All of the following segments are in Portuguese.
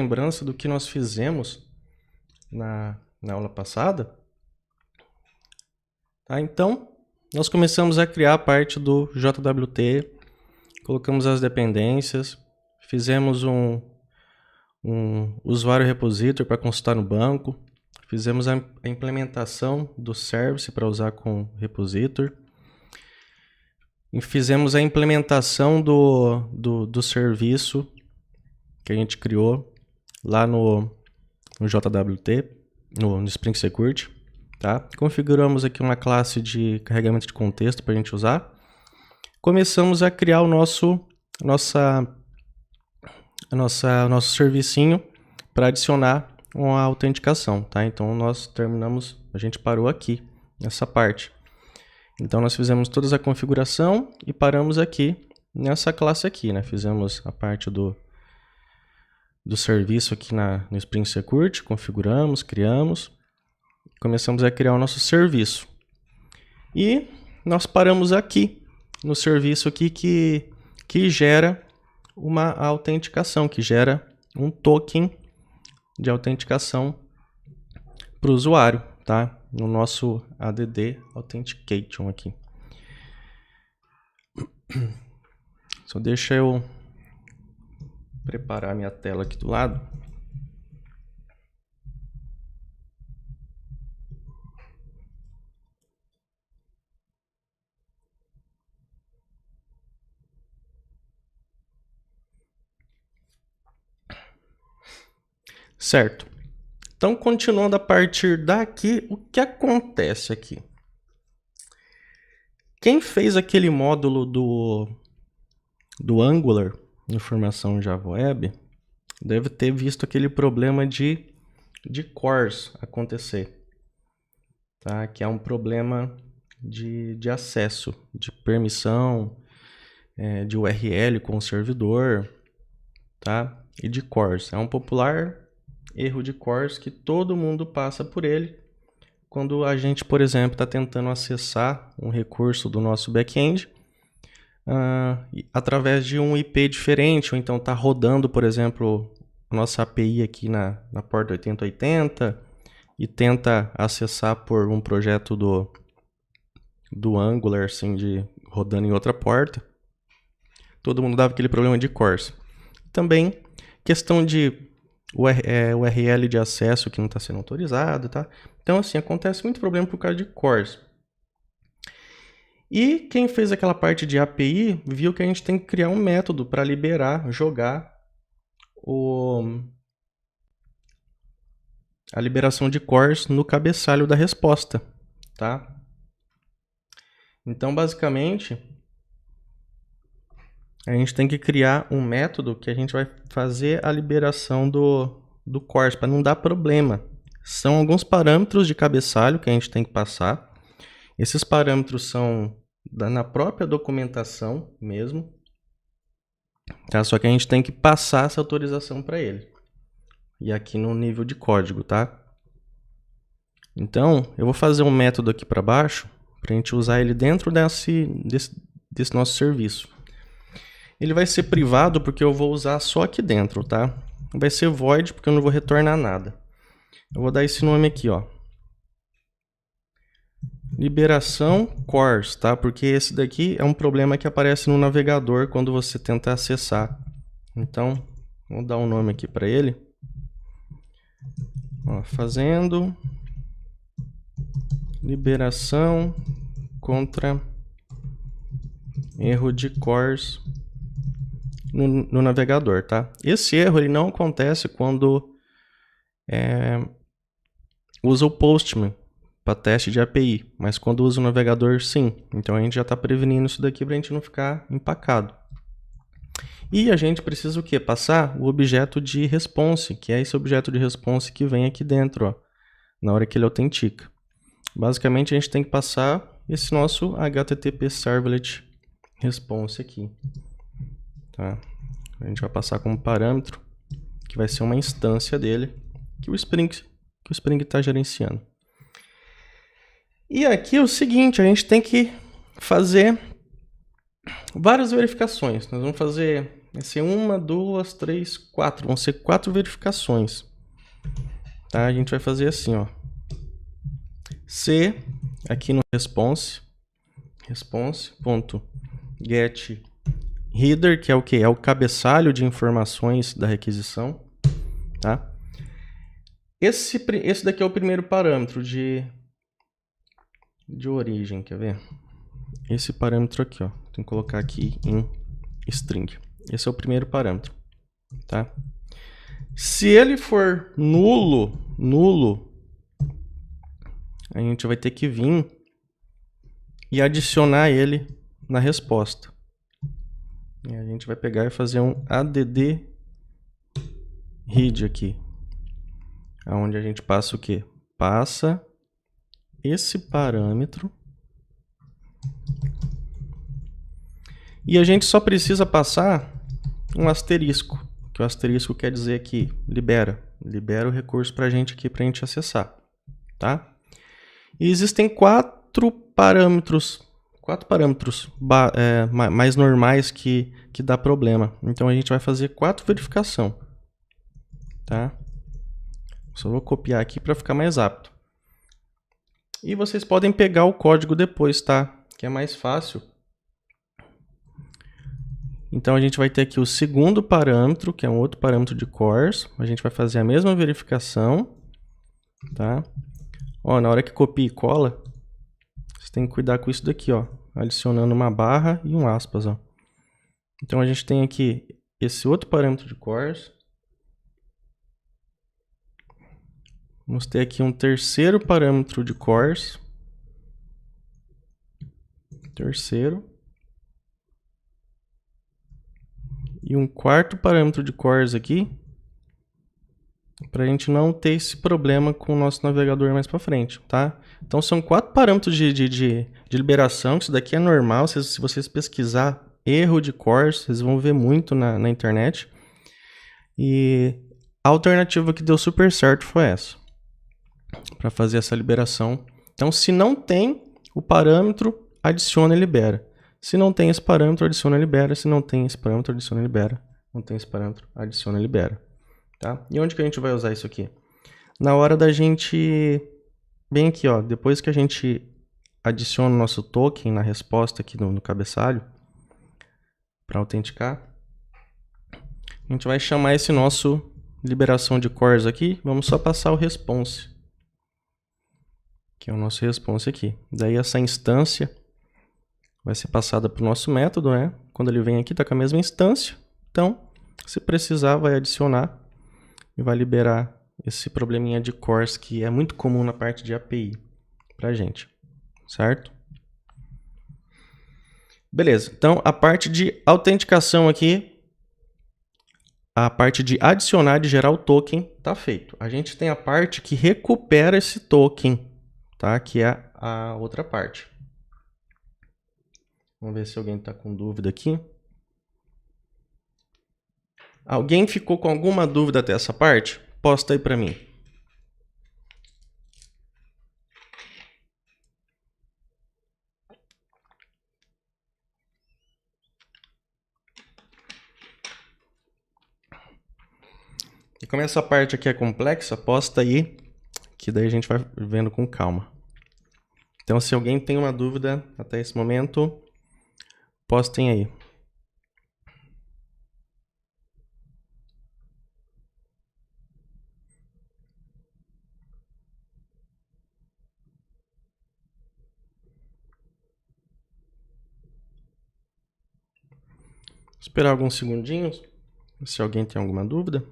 lembrança do que nós fizemos na aula passada. Tá? Então, nós começamos a criar a parte do JWT, colocamos as dependências, fizemos um usuário repositor para consultar no banco, fizemos a implementação do service para usar com repositor, e fizemos a implementação do serviço que a gente criou lá no JWT, no Spring Security. Tá? Configuramos aqui uma classe de carregamento de contexto para a gente usar. Começamos a criar o nosso servicinho para adicionar uma autenticação. Tá? Então nós terminamos, a gente parou aqui nessa parte. Então nós fizemos toda a configuração e paramos aqui nessa classe aqui, né? Fizemos a parte do serviço aqui no Spring Security, configuramos, criamos, começamos a criar o nosso serviço. E nós paramos aqui no serviço aqui que gera uma autenticação, que gera um token de autenticação para o usuário, tá? No nosso ADD Authentication aqui. Só deixa eu preparar minha tela aqui do lado. Certo. Então, continuando a partir daqui, o que acontece aqui? Quem fez aquele módulo do Angular, informação Java Web, deve ter visto aquele problema de CORS acontecer. Tá? Que é um problema de acesso, de permissão, de URL com o servidor, tá? E de CORS. É um popular erro de CORS que todo mundo passa por ele quando a gente, por exemplo, está tentando acessar um recurso do nosso back-end através de um IP diferente, ou então está rodando, por exemplo, a nossa API aqui na porta 8080 e tenta acessar por um projeto do Angular, assim, rodando em outra porta. Todo mundo dava aquele problema de CORS. Também questão de URL de acesso que não está sendo autorizado, tá? Então, assim, acontece muito problema por causa de CORS. E quem fez aquela parte de API viu que a gente tem que criar um método para jogar a liberação de CORS no cabeçalho da resposta, tá? Então, basicamente, a gente tem que criar um método que a gente vai fazer a liberação do CORS, para não dar problema. São alguns parâmetros de cabeçalho que a gente tem que passar. Esses parâmetros são na própria documentação mesmo. Tá? Só que a gente tem que passar essa autorização para ele. E aqui no nível de código, tá? Então, eu vou fazer um método aqui para baixo, para a gente usar ele dentro desse nosso serviço. Ele vai ser privado porque eu vou usar só aqui dentro, tá? Vai ser void porque eu não vou retornar nada. Eu vou dar esse nome aqui, ó. Liberação CORS, tá? Porque esse daqui é um problema que aparece no navegador quando você tenta acessar. Então, vou dar um nome aqui para ele. Ó, fazendo liberação contra erro de CORS no navegador, tá? Esse erro ele não acontece quando usa o Postman para teste de API, mas quando usa o navegador, sim. Então a gente já está prevenindo isso daqui para a gente não ficar empacado. E a gente precisa o quê? Passar o objeto de response, que é esse objeto de response que vem aqui dentro, ó, na hora que ele autentica. Basicamente a gente tem que passar esse nosso HTTP Servlet Response aqui. Tá? A gente vai passar como parâmetro, que vai ser uma instância dele, que o Spring está gerenciando. E aqui é o seguinte, a gente tem que fazer várias verificações. Nós vamos fazer Vai ser 1, 2, 3, 4. Vão ser 4 verificações. Tá? A gente vai fazer assim, ó. C, aqui no response.getReader, que é o quê? É o cabeçalho de informações da requisição. Tá? Esse daqui é o primeiro parâmetro de origem, quer ver? Esse parâmetro aqui, ó. Tem que colocar aqui em string. Esse é o primeiro parâmetro, tá? Se ele for nulo, a gente vai ter que vir e adicionar ele na resposta. E a gente vai pegar e fazer um add read aqui, aonde a gente passa o quê? Passa esse parâmetro e a gente só precisa passar um asterisco, que o asterisco quer dizer que libera o recurso para a gente aqui para a gente acessar, tá? E existem quatro parâmetros mais normais que dá problema. Então a gente vai fazer 4 verificação, tá? Só vou copiar aqui para ficar mais rápido. E vocês podem pegar o código depois, tá? Que é mais fácil. Então a gente vai ter aqui o segundo parâmetro, que é um outro parâmetro de cores. A gente vai fazer a mesma verificação, tá? Ó, na hora que copia e cola, você tem que cuidar com isso daqui, ó, adicionando uma barra e um aspas, ó. Então a gente tem aqui esse outro parâmetro de cores. Vamos ter aqui um terceiro parâmetro de cores. Terceiro. E um quarto parâmetro de cores aqui, para a gente não ter esse problema com o nosso navegador mais para frente, tá? Então são 4 parâmetros de liberação, isso daqui é normal, se vocês pesquisar erro de cores, vocês vão ver muito na internet. E a alternativa que deu super certo foi essa, para fazer essa liberação. Então se não tem o parâmetro, adiciona e libera. Se não tem esse parâmetro, adiciona e libera. Se não tem esse parâmetro, adiciona e libera. Não tem esse parâmetro, adiciona e libera. Tá? E onde que a gente vai usar isso aqui? Na hora da gente... Bem aqui, ó. Depois que a gente adiciona o nosso token na resposta aqui no cabeçalho, para autenticar, a gente vai chamar esse nosso liberação de cores aqui. Vamos só passar o response, que é o nosso response aqui. Daí essa instância vai ser passada para o nosso método, né? Quando ele vem aqui, está com a mesma instância. Então, se precisar, vai adicionar e vai liberar esse probleminha de cores que é muito comum na parte de API para a gente, certo? Beleza, então a parte de autenticação aqui, a parte de adicionar, de gerar o token, está feito. A gente tem a parte que recupera esse token, tá? Que é a outra parte. Vamos ver se alguém está com dúvida aqui. Alguém ficou com alguma dúvida até essa parte? Posta aí para mim. E como essa parte aqui é complexa, posta aí, que daí a gente vai vendo com calma. Então, se alguém tem uma dúvida até esse momento, postem aí. Esperar alguns segundinhos, se alguém tem alguma dúvida.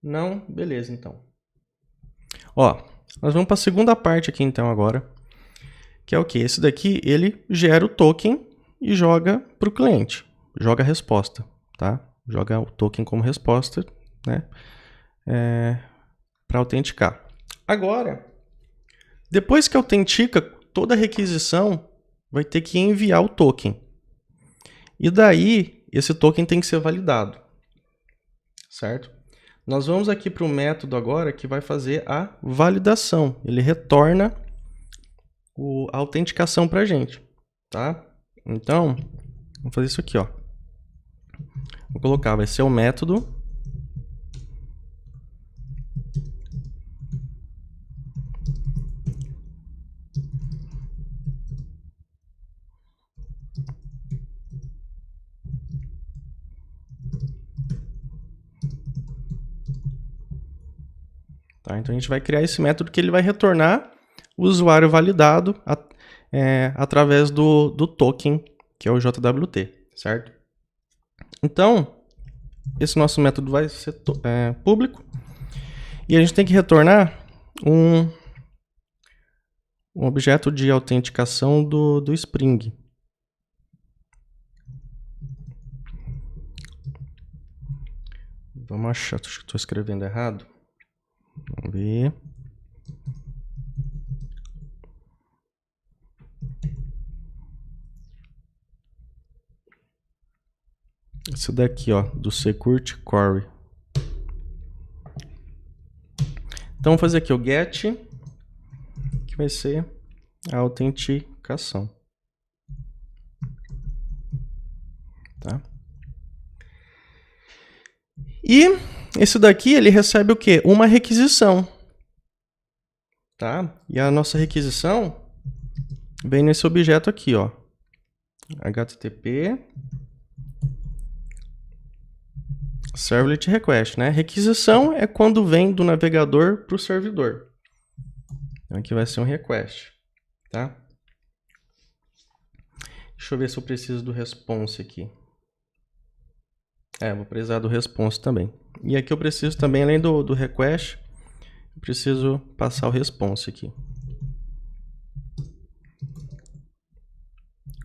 Não? Beleza, então. Ó, nós vamos para a segunda parte aqui então agora, que é o que? Esse daqui, ele gera o token e joga para o cliente, joga a resposta, tá? Joga o token como resposta, né? Para autenticar. Agora, depois que autentica, toda requisição vai ter que enviar o token. E daí, esse token tem que ser validado, certo? Nós vamos aqui para o método agora que vai fazer a validação. Ele retorna a autenticação para a gente, tá? Então, vamos fazer isso aqui, ó. Vou colocar, vai ser o método tá? Então a gente vai criar esse método que ele vai retornar o usuário validado através do token, que é o JWT, certo? Então, esse nosso método vai ser público e a gente tem que retornar um objeto de autenticação do Spring. Vamos achar, acho que estou escrevendo errado. Vamos ver. Esse daqui, ó, do Security Core. Então, vou fazer aqui o get, que vai ser a autenticação. Tá? E esse daqui, ele recebe o quê? Uma requisição. Tá? E a nossa requisição vem nesse objeto aqui, ó. HTTP Servlet Request, né? Requisição é quando vem do navegador para o servidor. Então aqui vai ser um request, tá? Deixa eu ver se eu preciso do response aqui. Vou precisar do response também. E aqui eu preciso também, além do request, eu preciso passar o response aqui.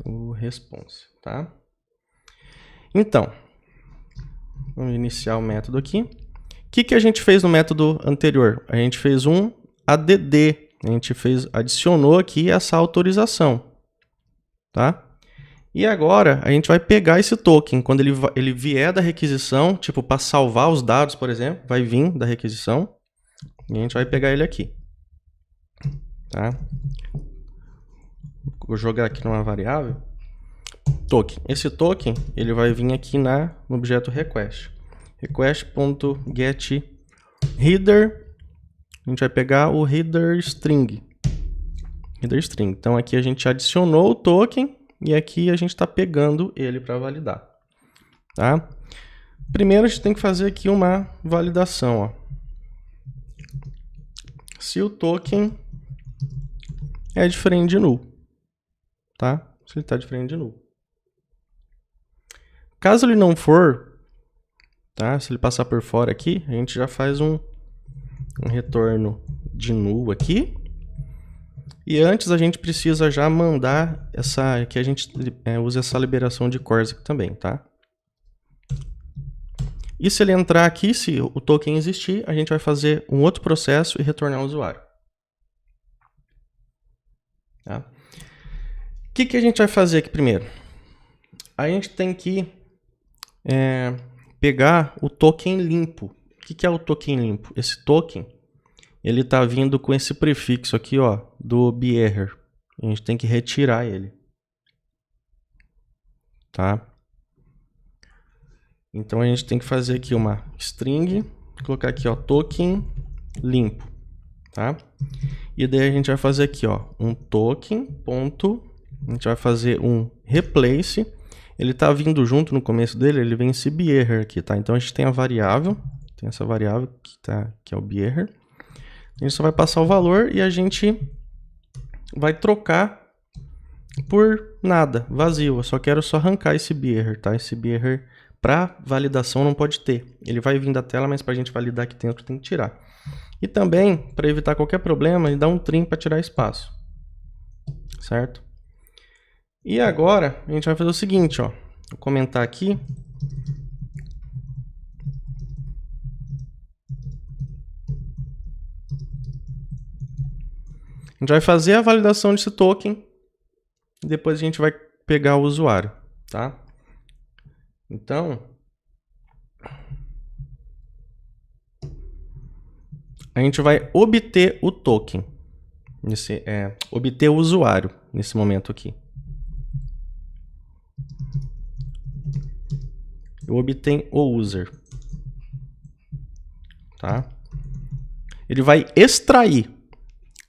O response, tá? Então, vamos iniciar o método aqui. O que a gente fez no método anterior? A gente fez um ADD. A gente adicionou aqui essa autorização, tá? E agora a gente vai pegar esse token. Quando ele vier da requisição, tipo para salvar os dados, por exemplo, vai vir da requisição. E a gente vai pegar ele aqui, tá? Vou jogar aqui numa variável. Token. Esse token ele vai vir aqui no objeto request. Request.getHeader. A gente vai pegar o header string. Então aqui a gente adicionou o token e aqui a gente está pegando ele para validar. Tá? Primeiro a gente tem que fazer aqui uma validação. Ó. Se o token é diferente de null. Tá? Se ele está diferente de null. Caso ele não for, tá? Se ele passar por fora aqui, a gente já faz um retorno de null aqui. E antes a gente precisa já mandar que a gente use essa liberação de cores aqui também, tá? E se ele entrar aqui, se o token existir, a gente vai fazer um outro processo e retornar o usuário. Tá? O que a gente vai fazer aqui primeiro? A gente tem que pegar o token limpo. O que é o token limpo? Esse token, ele está vindo com esse prefixo aqui, ó, do bearer. A gente tem que retirar ele. Tá? Então a gente tem que fazer aqui uma string, colocar aqui, ó, token limpo, tá? E daí a gente vai fazer aqui, ó, um token ponto, a gente vai fazer um replace. Ele tá vindo junto no começo dele, ele vem esse bearer aqui, tá? Então a gente tem a variável, tem essa variável que é o bearer. A gente só vai passar o valor e a gente vai trocar por nada, vazio. Eu só quero arrancar esse bearer, tá? Esse bearer para validação não pode ter. Ele vai vir da tela, mas para a gente validar aqui dentro tem que tirar. E também, para evitar qualquer problema, ele dá um trim para tirar espaço. Certo? E agora, a gente vai fazer o seguinte, ó. Vou comentar aqui. A gente vai fazer a validação desse token e depois a gente vai pegar o usuário, tá? Então, a gente vai obter o token, obter o usuário nesse momento aqui. Eu obtenho o user, tá? Ele vai extrair,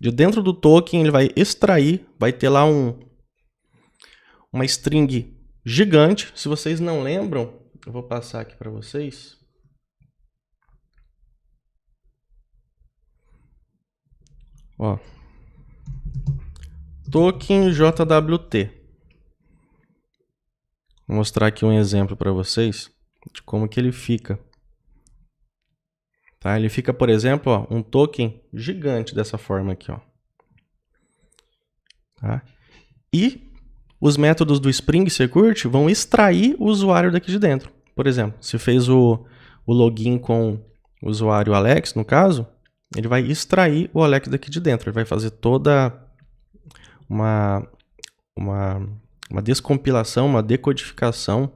de dentro do token ele vai extrair, vai ter lá uma string gigante. Se vocês não lembram, eu vou passar aqui para vocês. Ó, token JWT. Vou mostrar aqui um exemplo para vocês de como que ele fica. Tá? Ele fica, por exemplo, ó, um token gigante dessa forma aqui. Ó. Tá? E os métodos do Spring Security vão extrair o usuário daqui de dentro. Por exemplo, se fez o login com o usuário Alex, no caso, ele vai extrair o Alex daqui de dentro. Ele vai fazer toda uma descompilação, uma decodificação,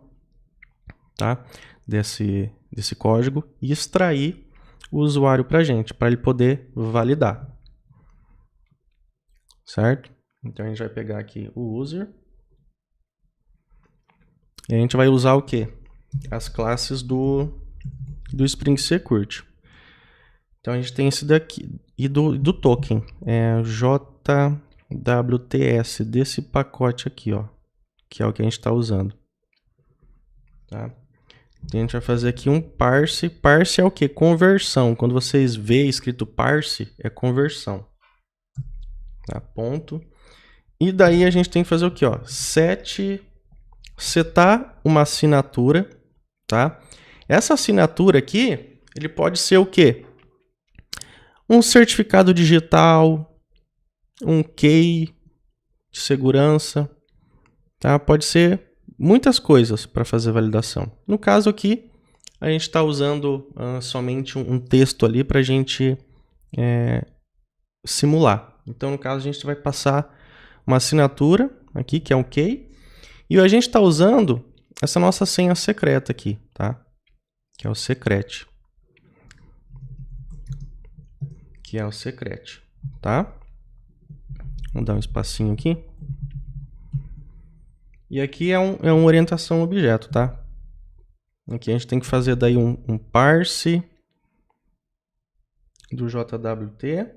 tá? desse código e extrair o usuário para a gente, para ele poder validar. Certo? Então a gente vai pegar aqui o user e a gente vai usar o quê? As classes do Spring Security. Então a gente tem esse daqui e do token, JWTS, desse pacote aqui, ó, que é o que a gente está usando. Tá? Então a gente vai fazer aqui um parse. Parse é o quê? Conversão. Quando vocês veem escrito parse, é conversão. Tá? Ponto. E daí a gente tem que fazer o quê? Ó? Setar uma assinatura. Tá? Essa assinatura aqui, ele pode ser o quê? Um certificado digital, um key de segurança, tá? Pode ser muitas coisas para fazer validação. No caso aqui, a gente está usando somente um texto ali para a gente simular. Então, no caso, a gente vai passar uma assinatura aqui, que é um key, e a gente está usando essa nossa senha secreta aqui, tá? Que é o secret. Que é o secret, tá? Vamos dar um espacinho aqui. E aqui é uma orientação objeto, tá? Aqui a gente tem que fazer daí um parse do JWT.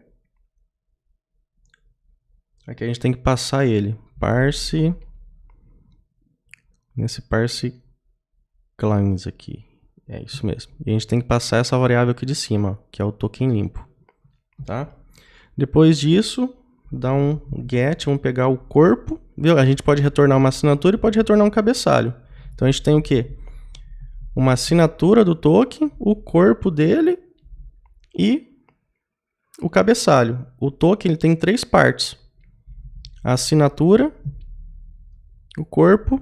Aqui a gente tem que passar ele. Parse. Nesse parse clans aqui. É isso mesmo. E a gente tem que passar essa variável aqui de cima, ó, que é o token limpo. Tá? Depois disso, dá um get, vamos pegar o corpo. Viu? A gente pode retornar uma assinatura e pode retornar um cabeçalho. Então a gente tem o quê? Uma assinatura do token, o corpo dele e o cabeçalho. O token ele tem 3 partes. A assinatura, o corpo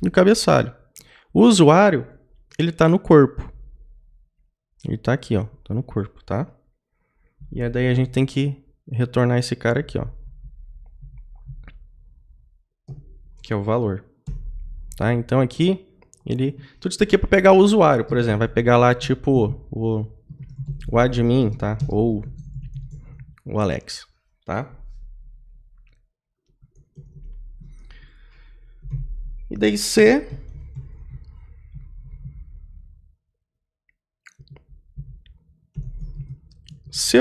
e o cabeçalho. O usuário, ele está no corpo. Ele está aqui, ó, está no corpo, tá? E daí a gente tem que retornar esse cara aqui, ó. Que é o valor. Tá? Então aqui, tudo isso daqui é para pegar o usuário, por exemplo. Vai pegar lá, tipo, o admin, tá? Ou o Alex, tá? E daí se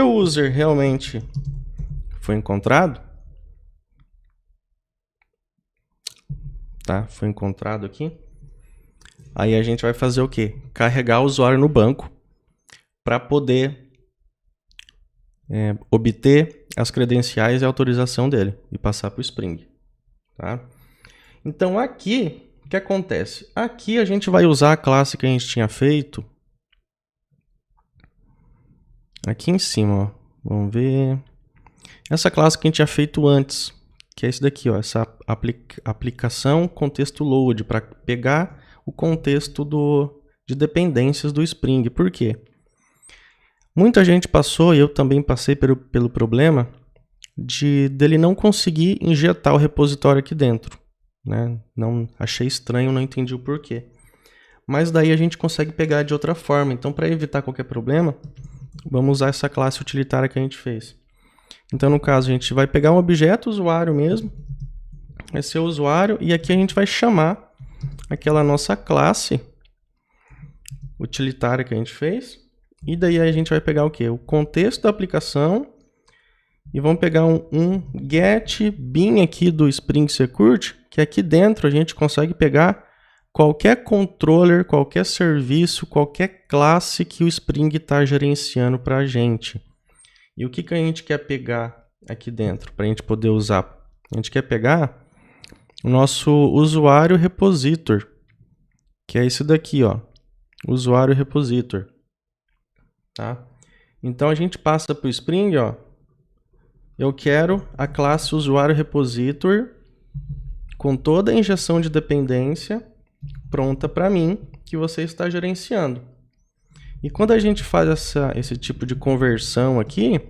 o user realmente foi encontrado, tá? Foi encontrado aqui. Aí a gente vai fazer o quê? Carregar o usuário no banco para poder obter as credenciais e a autorização dele e passar para o Spring, tá? Então aqui, o que acontece? Aqui a gente vai usar a classe que a gente tinha feito. Aqui em cima, ó. Vamos ver. Essa classe que a gente tinha feito antes, que é esse daqui, ó, essa aplicação contexto load, para pegar o contexto de dependências do Spring. Por quê? Muita gente passou, e eu também passei pelo problema, dele não conseguir injetar o repositório aqui dentro. Né? Não achei estranho, não entendi o porquê. Mas daí a gente consegue pegar de outra forma. Então, para evitar qualquer problema, vamos usar essa classe utilitária que a gente fez. Então, no caso, a gente vai pegar um objeto usuário mesmo, vai ser o usuário, e aqui a gente vai chamar aquela nossa classe utilitária que a gente fez, e daí a gente vai pegar o quê? O contexto da aplicação, e vamos pegar um get bin aqui do Spring Security, que aqui dentro a gente consegue pegar qualquer controller, qualquer serviço, qualquer classe que o Spring está gerenciando para a gente. E o que a gente quer pegar aqui dentro para a gente poder usar? A gente quer pegar o nosso usuário repositor, que é esse daqui, ó, usuário repositor. Tá? Então a gente passa para o Spring, ó, eu quero a classe usuário repositor com toda a injeção de dependência pronta para mim que você está gerenciando. E quando a gente faz esse tipo de conversão aqui,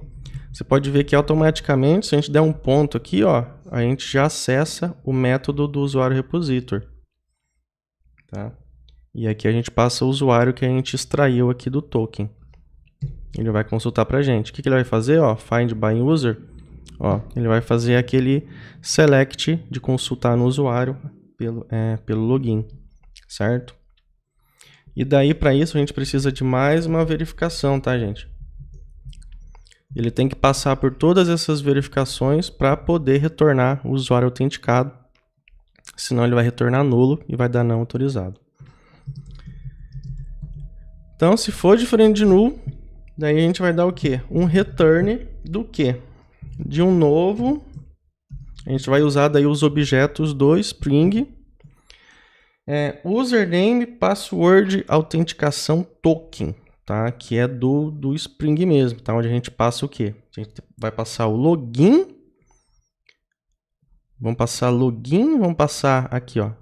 você pode ver que automaticamente, se a gente der um ponto aqui, ó, a gente já acessa o método do usuário repositor. Tá? E aqui a gente passa o usuário que a gente extraiu aqui do token. Ele vai consultar para a gente. O que ele vai fazer? Ó, find by user. Ó, ele vai fazer aquele select de consultar no usuário pelo login, certo? E daí, para isso, a gente precisa de mais uma verificação, tá, gente? Ele tem que passar por todas essas verificações para poder retornar o usuário autenticado. Senão ele vai retornar nulo e vai dar não autorizado. Então, se for diferente de null, daí a gente vai dar o quê? Um return do quê? De um novo. A gente vai usar daí os objetos do Spring. Username, password, autenticação token, tá? Que é do Spring mesmo, tá? Onde a gente passa o quê? A gente vai passar o login. Vamos passar login, vamos passar aqui, ó.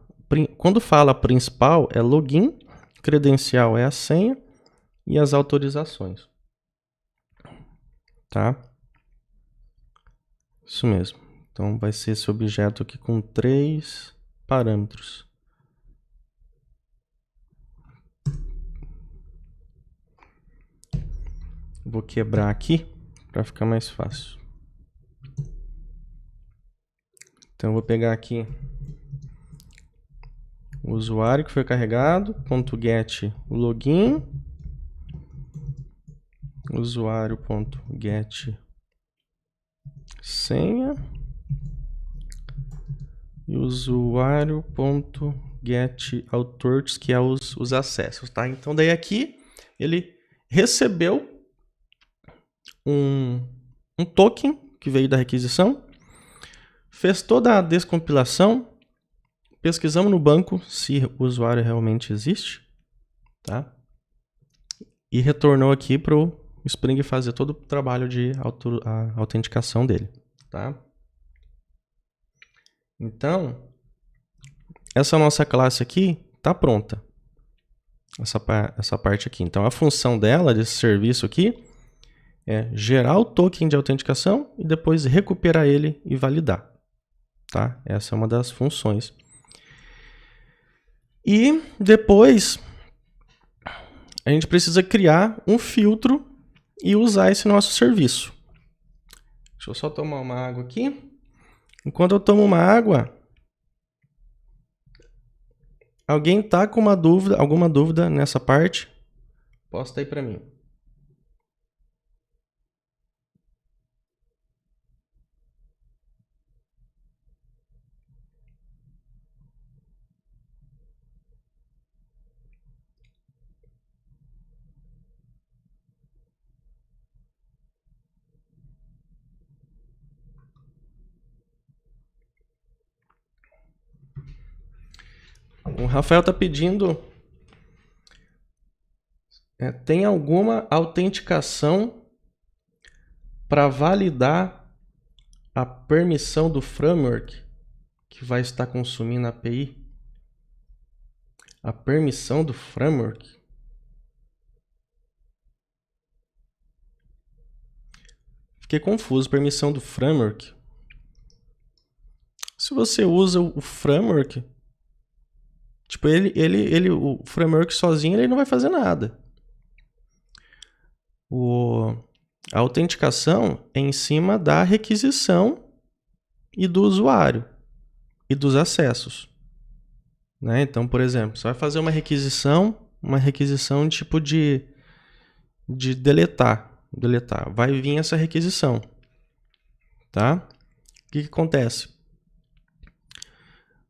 Quando fala principal é login, credencial é a senha e as autorizações. Tá? Isso mesmo. Então vai ser esse objeto aqui com 3 parâmetros. Vou quebrar aqui para ficar mais fácil. Então eu vou pegar aqui o usuário que foi carregado, .get login, usuário.get senha e usuário.get authorities, que é os acessos, tá? Então daí aqui ele recebeu um token que veio da requisição, fez toda a descompilação, pesquisamos no banco se o usuário realmente existe, tá? E retornou aqui para o Spring fazer todo o trabalho de autenticação dele, tá? Então, essa nossa classe aqui está pronta. Essa parte aqui. Então, a função dela, desse serviço aqui, é gerar o token de autenticação e depois recuperar ele e validar. Tá? Essa é uma das funções. E depois, a gente precisa criar um filtro e usar esse nosso serviço. Deixa eu só tomar uma água aqui. Enquanto eu tomo uma água, alguém está com alguma dúvida nessa parte? Posta aí para mim. O Rafael está pedindo, tem alguma autenticação para validar a permissão do framework que vai estar consumindo a API? A permissão do framework? Fiquei confuso. Permissão do framework? Se você usa o framework, tipo, o framework sozinho ele não vai fazer nada. A autenticação é em cima da requisição e do usuário e dos acessos, né? Então, por exemplo, você vai fazer uma requisição tipo de deletar. Vai vir essa requisição, tá? O que acontece?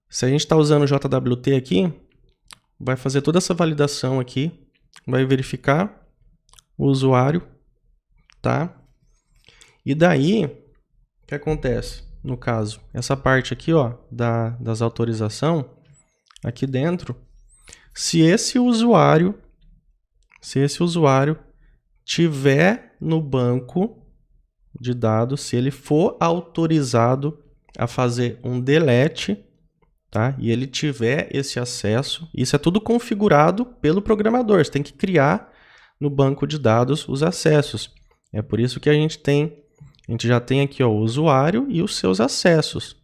Se a gente está usando o JWT aqui, vai fazer toda essa validação aqui, vai verificar o usuário, tá? E daí, o que acontece? No caso, essa parte aqui, ó, das autorização, aqui dentro, se esse usuário tiver no banco de dados, se ele for autorizado a fazer um delete, tá? E ele tiver esse acesso, isso é tudo configurado pelo programador. Você tem que criar no banco de dados os acessos. É por isso que a gente já tem aqui, ó, o usuário e os seus acessos,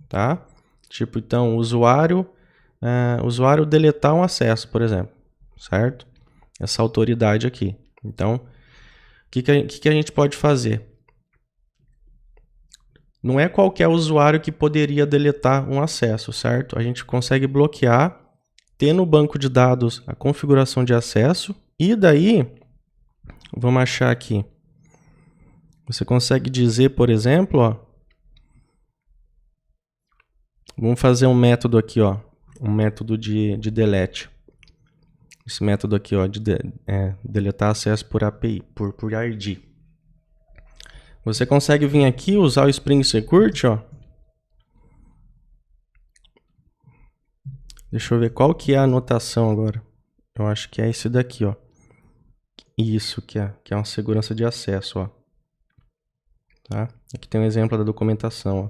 tá? Tipo, então, usuário deletar um acesso, por exemplo, certo? Essa autoridade aqui. Então, o que a gente pode fazer? Não é qualquer usuário que poderia deletar um acesso, certo? A gente consegue bloquear, ter no banco de dados a configuração de acesso e daí, vamos achar aqui, você consegue dizer, por exemplo, ó, vamos fazer um método aqui, ó, um método de delete. Esse método aqui, ó, de deletar acesso por API, por ID. Você consegue vir aqui usar o Spring Security, ó. Deixa eu ver qual que é a anotação agora. Eu acho que é esse daqui, ó. Isso que é uma segurança de acesso, ó. Tá? Aqui tem um exemplo da documentação, ó.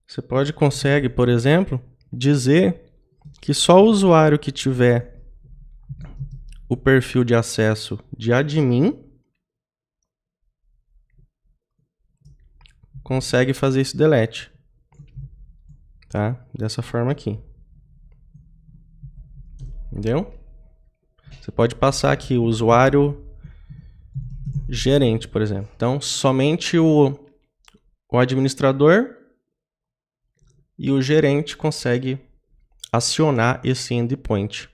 Você consegue, por exemplo, dizer que só o usuário que tiver o perfil de acesso de admin consegue fazer esse delete, tá? Dessa forma aqui. Entendeu? Você pode passar aqui o usuário gerente, por exemplo. Então, somente o administrador e o gerente consegue acionar esse endpoint.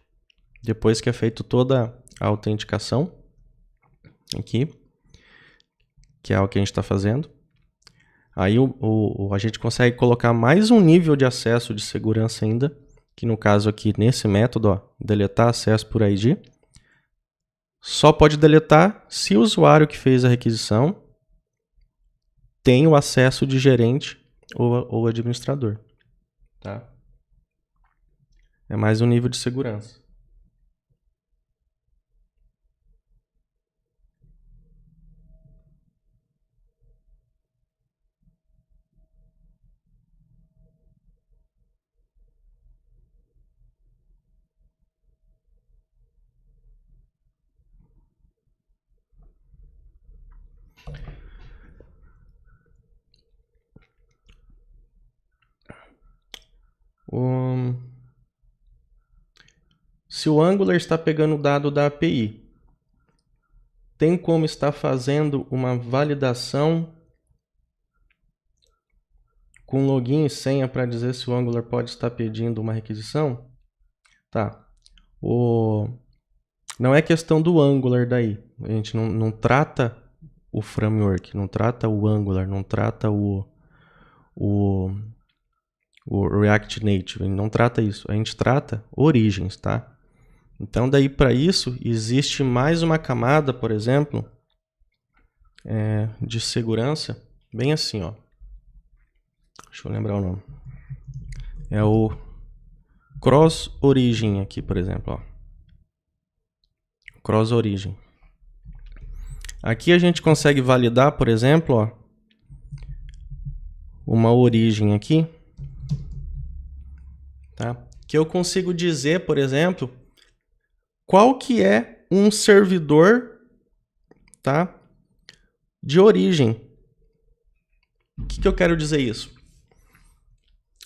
Depois que é feito toda a autenticação aqui, que é o que a gente está fazendo. Aí a gente consegue colocar mais um nível de acesso de segurança ainda, que no caso aqui, nesse método, ó, deletar acesso por ID, só pode deletar se o usuário que fez a requisição tem o acesso de gerente ou administrador. Tá? É mais um nível de segurança. Se o Angular está pegando o dado da API, tem como estar fazendo uma validação com login e senha para dizer se o Angular pode estar pedindo uma requisição? Tá. Não é questão do Angular daí. A gente não trata o framework, não trata o Angular, não trata o React Native, não trata isso. A gente trata origens, tá? Então, daí para isso, existe mais uma camada, por exemplo, de segurança, bem assim, ó. Deixa eu lembrar o nome. É o Cross Origin aqui, por exemplo, ó. Cross Origin. Aqui a gente consegue validar, por exemplo, ó, uma origem aqui, tá? Que eu consigo dizer, por exemplo, qual que é um servidor, tá, de origem. O que eu quero dizer isso?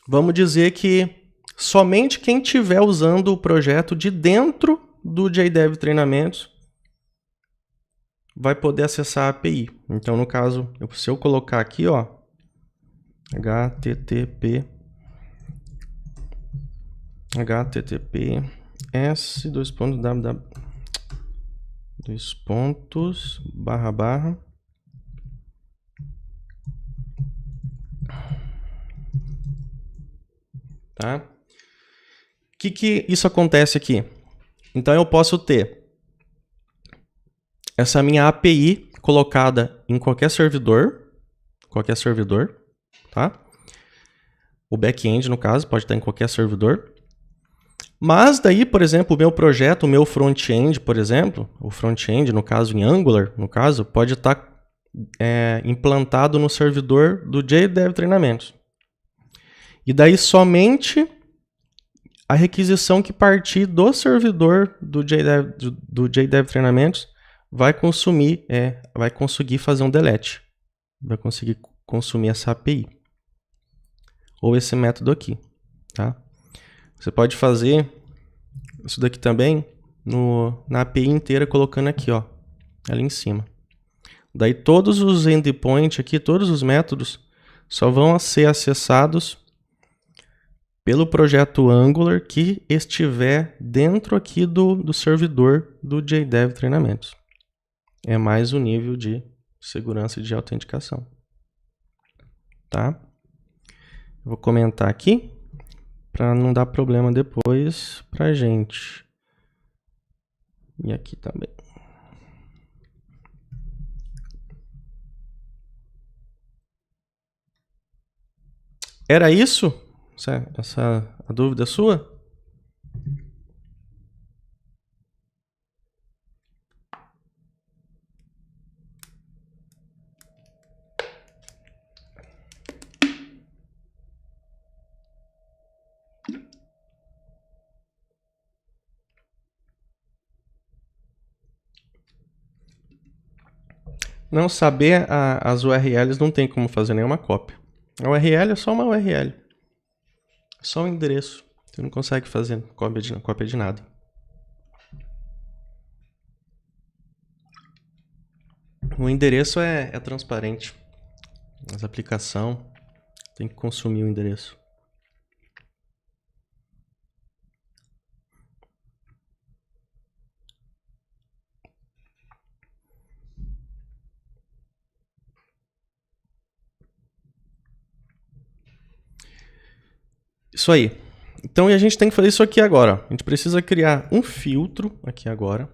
Vamos dizer que somente quem estiver usando o projeto de dentro do JDev Treinamentos vai poder acessar a API. Então, no caso, se eu colocar aqui, ó, https //, tá? Que isso acontece aqui? Então eu posso ter essa minha API colocada em qualquer servidor, tá? O back-end, no caso, pode estar em qualquer servidor. Mas daí, por exemplo, o meu projeto, o meu front-end, por exemplo, o front-end, no caso em Angular, pode estar implantado no servidor do JDev Treinamentos. E daí somente a requisição que partir do servidor do JDev Treinamentos vai conseguir fazer um delete. Vai conseguir consumir essa API. Ou esse método aqui, tá? Você pode fazer isso daqui também na API inteira, colocando aqui, ó, ali em cima. Daí todos os endpoints aqui, todos os métodos, só vão ser acessados pelo projeto Angular que estiver dentro aqui do servidor do JDev Treinamentos. É mais o nível de segurança e de autenticação. Tá? Vou comentar aqui para não dar problema depois para a gente. E aqui também. Era isso? Essa a dúvida sua? Não saber as URLs não tem como fazer nenhuma cópia. A URL é só uma URL. Só um endereço. Você não consegue fazer cópia de nada. O endereço é transparente. As aplicações tem que consumir o endereço. Isso aí. Então a gente tem que fazer isso aqui agora. A gente precisa criar um filtro aqui agora.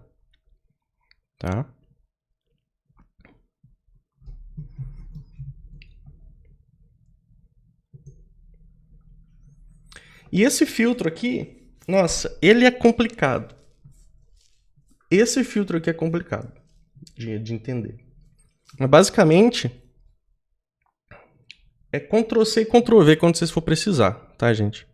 Tá? E esse filtro aqui, nossa, ele é complicado. Esse filtro aqui é complicado de entender. Mas basicamente é Ctrl+C e Ctrl+V quando vocês for precisar, tá, gente?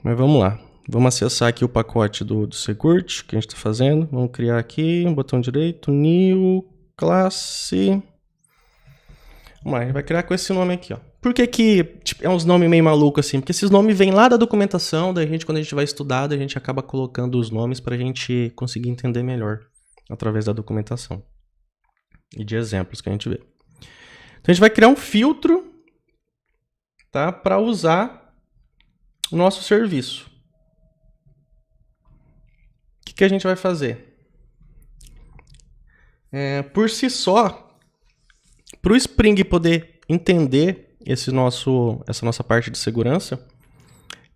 Mas vamos lá. Vamos acessar aqui o pacote do Segurt que a gente está fazendo. Vamos criar aqui um botão direito, New, Classe. Vamos lá, a gente vai criar com esse nome aqui, ó. Por que tipo, é uns nomes meio malucos assim? Porque esses nomes vêm lá da documentação, daí quando a gente vai estudar, a gente acaba colocando os nomes para a gente conseguir entender melhor através da documentação e de exemplos que a gente vê. Então a gente vai criar um filtro, tá, para usar o nosso serviço. O que a gente vai fazer? Por si só, para o Spring poder entender essa nossa parte de segurança,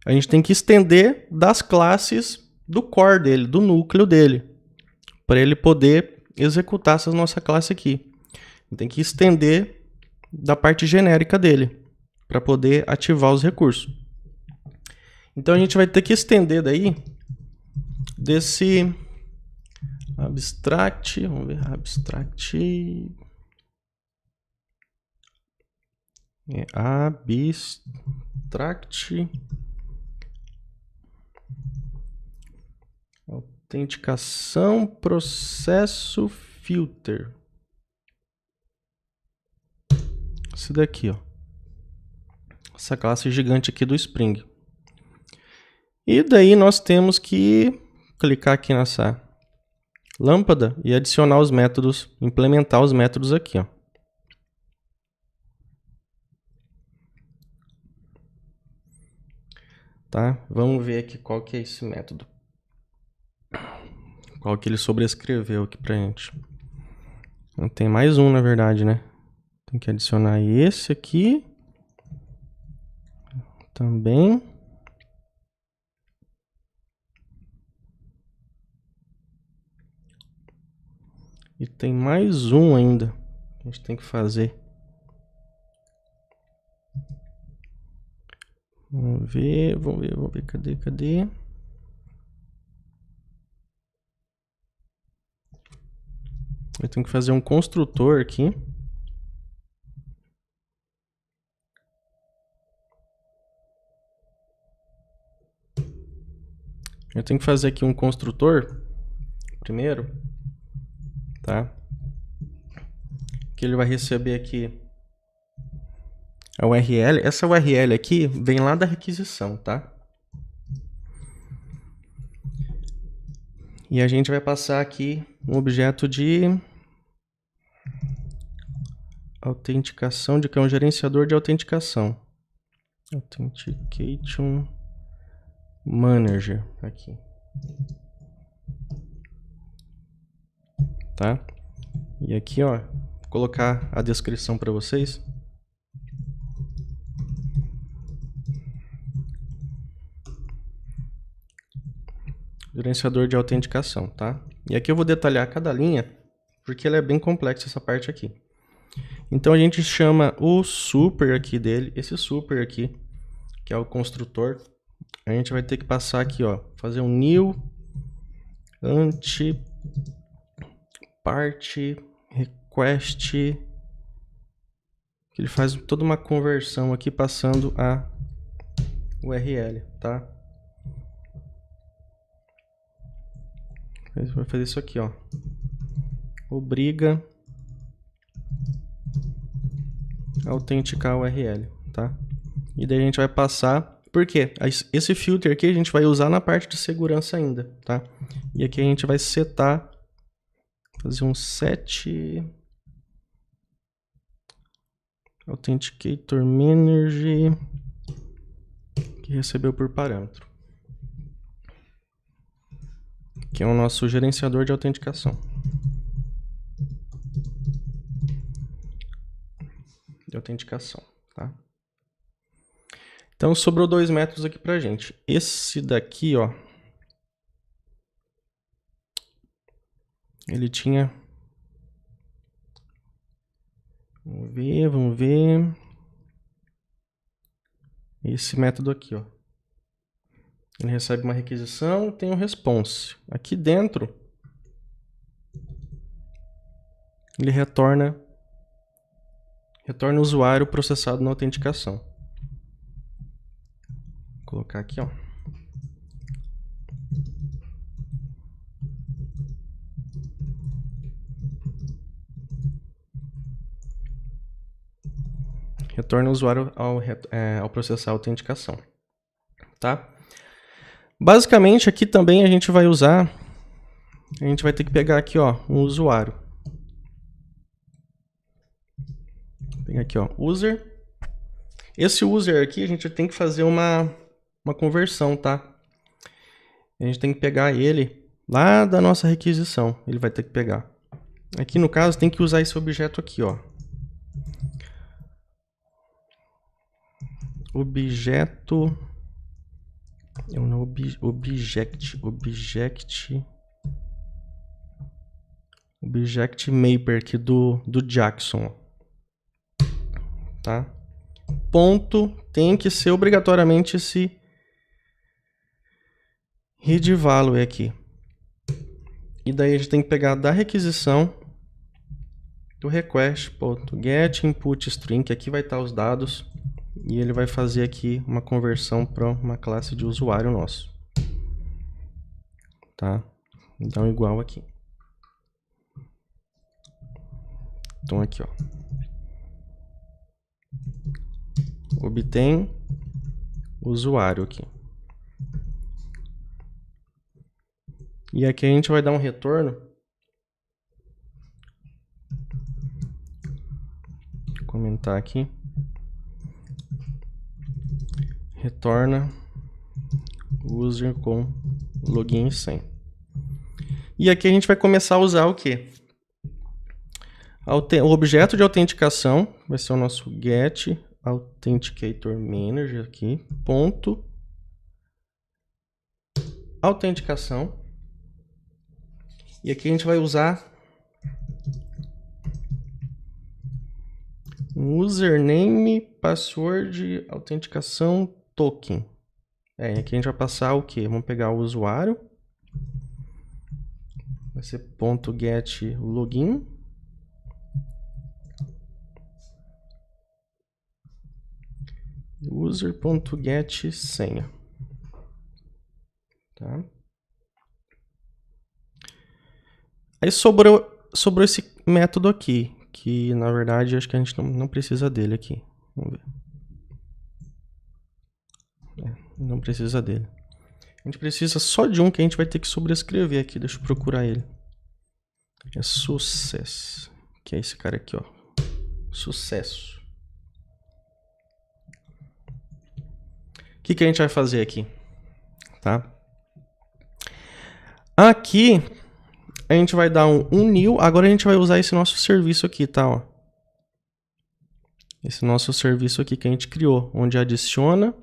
a gente tem que estender das classes do core dele, do núcleo dele, para ele poder executar essa nossa classe aqui. Tem que estender da parte genérica dele, para poder ativar os recursos. Então a gente vai ter que estender daí desse abstract, vamos ver, abstract autenticação processo filter. Esse daqui, ó. Essa classe gigante aqui do Spring. E daí nós temos que clicar aqui nessa lâmpada e adicionar os métodos, implementar os métodos aqui, ó. Tá? Vamos ver aqui qual que é esse método. Qual que ele sobrescreveu aqui pra gente. Tem mais um, na verdade, né? Tem que adicionar esse aqui. Também. E tem mais um ainda. A gente tem que fazer. Vamos ver. Cadê? Eu tenho que fazer um construtor aqui. Eu tenho que fazer aqui um construtor primeiro, tá? Que ele vai receber aqui a URL. Essa URL aqui vem lá da requisição, tá? E a gente vai passar aqui um objeto de autenticação, que é um gerenciador de autenticação. Authentication Manager aqui. Tá? E aqui, ó, vou colocar a descrição para vocês. Gerenciador de autenticação, tá? E aqui eu vou detalhar cada linha, porque ela é bem complexa essa parte aqui. Então a gente chama o super aqui dele, esse super aqui, que é o construtor. A gente vai ter que passar aqui, ó, fazer um new part request, que ele faz toda uma conversão aqui passando a URL, tá? Vai fazer isso aqui, ó. Obriga a autenticar a URL, tá? E daí a gente vai passar. Por quê? Esse filter aqui a gente vai usar na parte de segurança ainda, tá? E aqui a gente vai setar, fazer um set Authenticator Manager que recebeu por parâmetro, que é o nosso gerenciador de autenticação. Tá? Então sobrou dois métodos aqui pra gente. Esse daqui, ó, ele tinha... Vamos ver. Esse método aqui, ó. Ele recebe uma requisição, tem um response. Aqui dentro, ele retorna o usuário processado na autenticação. Vou colocar aqui, ó. Retorna o usuário ao processar a autenticação, tá? Basicamente, aqui também a gente vai usar, a gente vai ter que pegar aqui, ó, um usuário. Vou pegar aqui, ó, user. Esse user aqui a gente tem que fazer uma conversão, tá? A gente tem que pegar ele lá da nossa requisição, ele vai ter que pegar. Aqui no caso tem que usar esse objeto aqui, ó. Objeto... Object Mapper aqui do Jackson, tá? Ponto tem que ser obrigatoriamente esse read value aqui. E daí a gente tem que pegar da requisição do request.get input string, que aqui vai estar os dados, e ele vai fazer aqui uma conversão para uma classe de usuário nosso, tá? Então igual aqui. Então aqui, ó, obtém usuário aqui. E aqui a gente vai dar um retorno comentar aqui. Retorna user com login e senha. E aqui a gente vai começar a usar o quê? O objeto de autenticação vai ser o nosso get authenticator manager aqui, ponto autenticação. E aqui a gente vai usar um username, password, autenticação, token. Aqui a gente vai passar o quê? Vamos pegar o usuário. Vai ser ponto get login. User.get senha. Tá? Aí sobrou esse método aqui, que na verdade acho que a gente não precisa dele aqui. Vamos ver. Não precisa dele. A gente precisa só de um que a gente vai ter que sobrescrever aqui. Deixa eu procurar ele. É sucesso. Que é esse cara aqui, ó. Sucesso. O que a gente vai fazer aqui? Tá? Aqui a gente vai dar um new. Agora a gente vai usar esse nosso serviço aqui, tá? Ó. Esse nosso serviço aqui que a gente criou, onde adiciona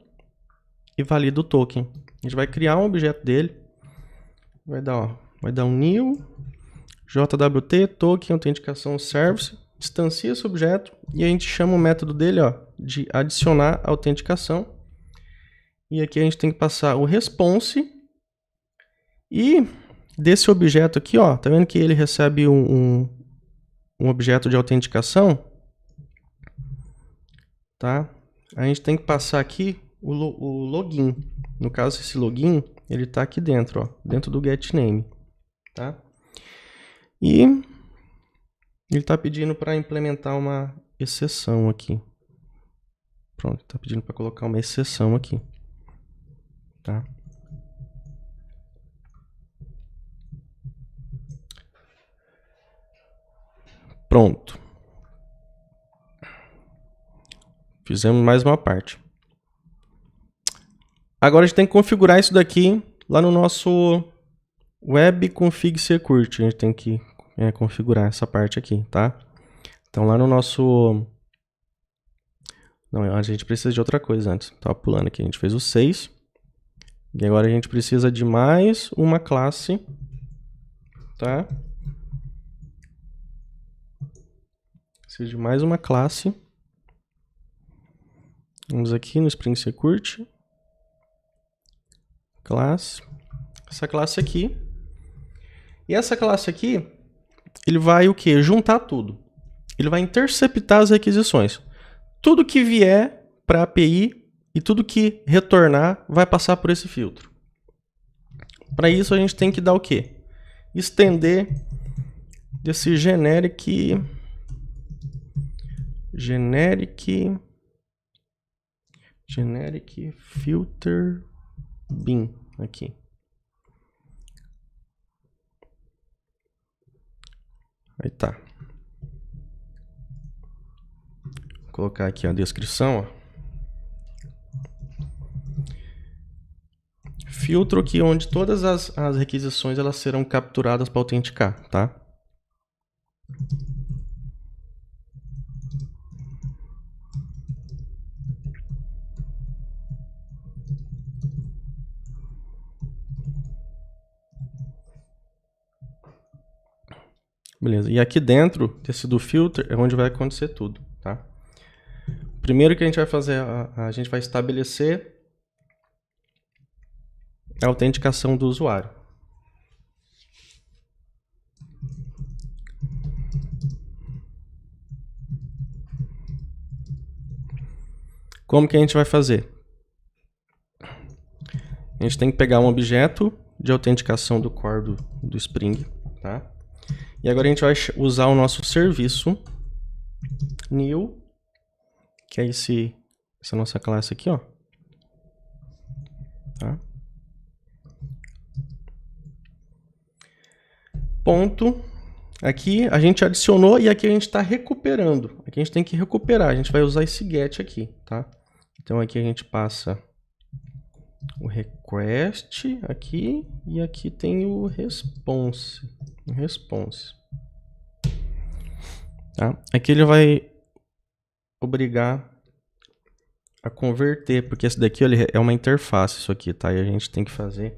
e valida o token. A gente vai criar um objeto dele. Vai dar um new JWT token autenticação service, distancia esse objeto e a gente chama o método dele, ó, de adicionar autenticação. E aqui a gente tem que passar o response e desse objeto aqui, ó, tá vendo que ele recebe um objeto de autenticação, tá? A gente tem que passar aqui o login. No caso, esse login, ele tá aqui dentro, ó, dentro do getName, tá? E ele tá pedindo para implementar uma exceção aqui. Pronto, tá pedindo para colocar uma exceção aqui, tá? Pronto. Fizemos mais uma parte. Agora a gente tem que configurar isso daqui lá no nosso web config security. A gente tem que configurar essa parte aqui, tá? Então lá no nosso... Não, a gente precisa de outra coisa antes. Tava pulando aqui, a gente fez o 6. E agora a gente precisa de mais uma classe, tá? Precisa de mais uma classe. Vamos aqui no Spring Security. Classe. Essa classe aqui. E essa classe aqui, ele vai o quê? Juntar tudo. Ele vai interceptar as requisições. Tudo que vier para a API e tudo que retornar vai passar por esse filtro. Para isso a gente tem que dar o quê? Estender desse generic filter bin aqui. Aí tá. Vou colocar aqui a descrição, ó. Filtro aqui onde todas as requisições elas serão capturadas para autenticar, tá? Beleza, e aqui dentro desse do filter é onde vai acontecer tudo, tá? Primeiro que a gente vai fazer, a gente vai estabelecer a autenticação do usuário. Como que a gente vai fazer? A gente tem que pegar um objeto de autenticação do core do Spring, tá? E agora a gente vai usar o nosso serviço new, que é essa nossa classe aqui, ó. Tá? Ponto. Aqui a gente adicionou e aqui a gente está recuperando. aqui a gente tem que recuperar. A gente vai usar esse get aqui, tá? Então aqui a gente passa o request aqui e aqui tem o response. Tá? Aqui ele vai obrigar a converter, porque esse daqui ele é uma interface, isso aqui, tá? E a gente tem que fazer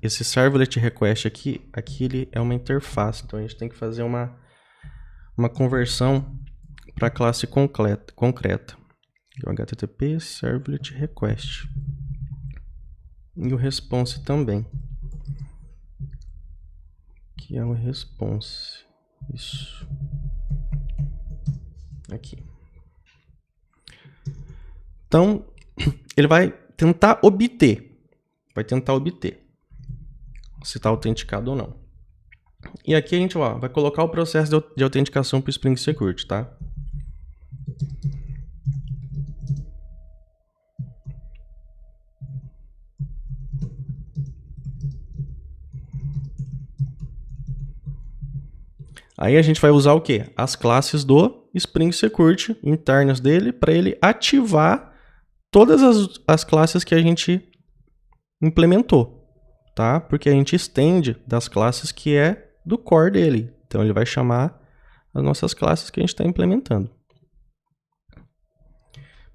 esse servlet request aqui ele é uma interface, então a gente tem que fazer uma conversão para a classe concreta. O HTTP servlet request e o response também, que é o response, isso aqui. Então, ele vai tentar obter se está autenticado ou não. E aqui a gente vai colocar o processo de autenticação para o Spring Security, tá? Aí a gente vai usar o quê? As classes do Spring Security internas dele para ele ativar todas as classes que a gente implementou, tá? Porque a gente estende das classes que é do core dele. Então ele vai chamar as nossas classes que a gente está implementando.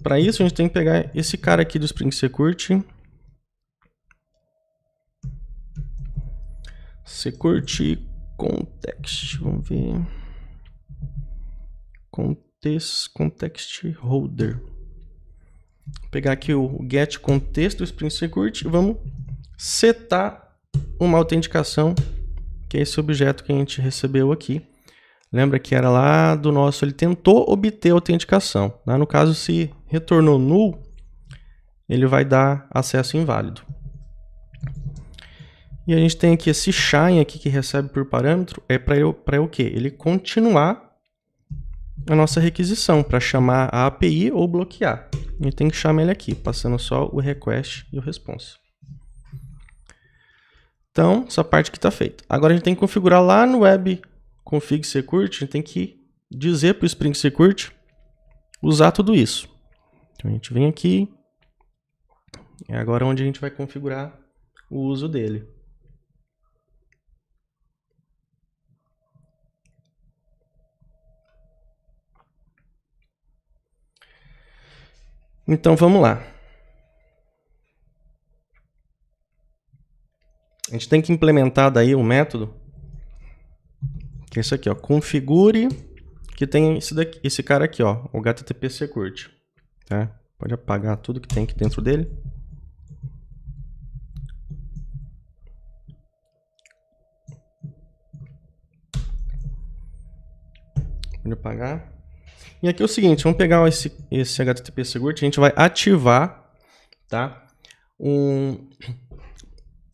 Para isso a gente tem que pegar esse cara aqui do Spring Security. Security Context, vamos ver. Context Holder. Vou pegar aqui o get contexto do Spring Security e vamos setar uma autenticação, que é esse objeto que a gente recebeu aqui. Lembra que era lá do nosso, ele tentou obter a autenticação. Né? No caso, se retornou null, ele vai dar acesso inválido. E a gente tem aqui esse shine aqui que recebe por parâmetro, é para o quê? Ele continuar a nossa requisição, para chamar a API ou bloquear. A gente tem que chamar ele aqui, passando só o request e o response. Então, essa parte aqui está feita. Agora a gente tem que configurar lá no web config security, a gente tem que dizer para o Spring Security usar tudo isso. Então a gente vem aqui, é agora onde a gente vai configurar o uso dele. Então vamos lá. A gente tem que implementar daí um método, que é isso aqui, ó, configure, que tem esse cara aqui, ó, o HTTP Security. Tá? Pode apagar tudo que tem aqui dentro dele. Pode apagar. E aqui é o seguinte, vamos pegar esse HTTP Security, a gente vai ativar, tá, um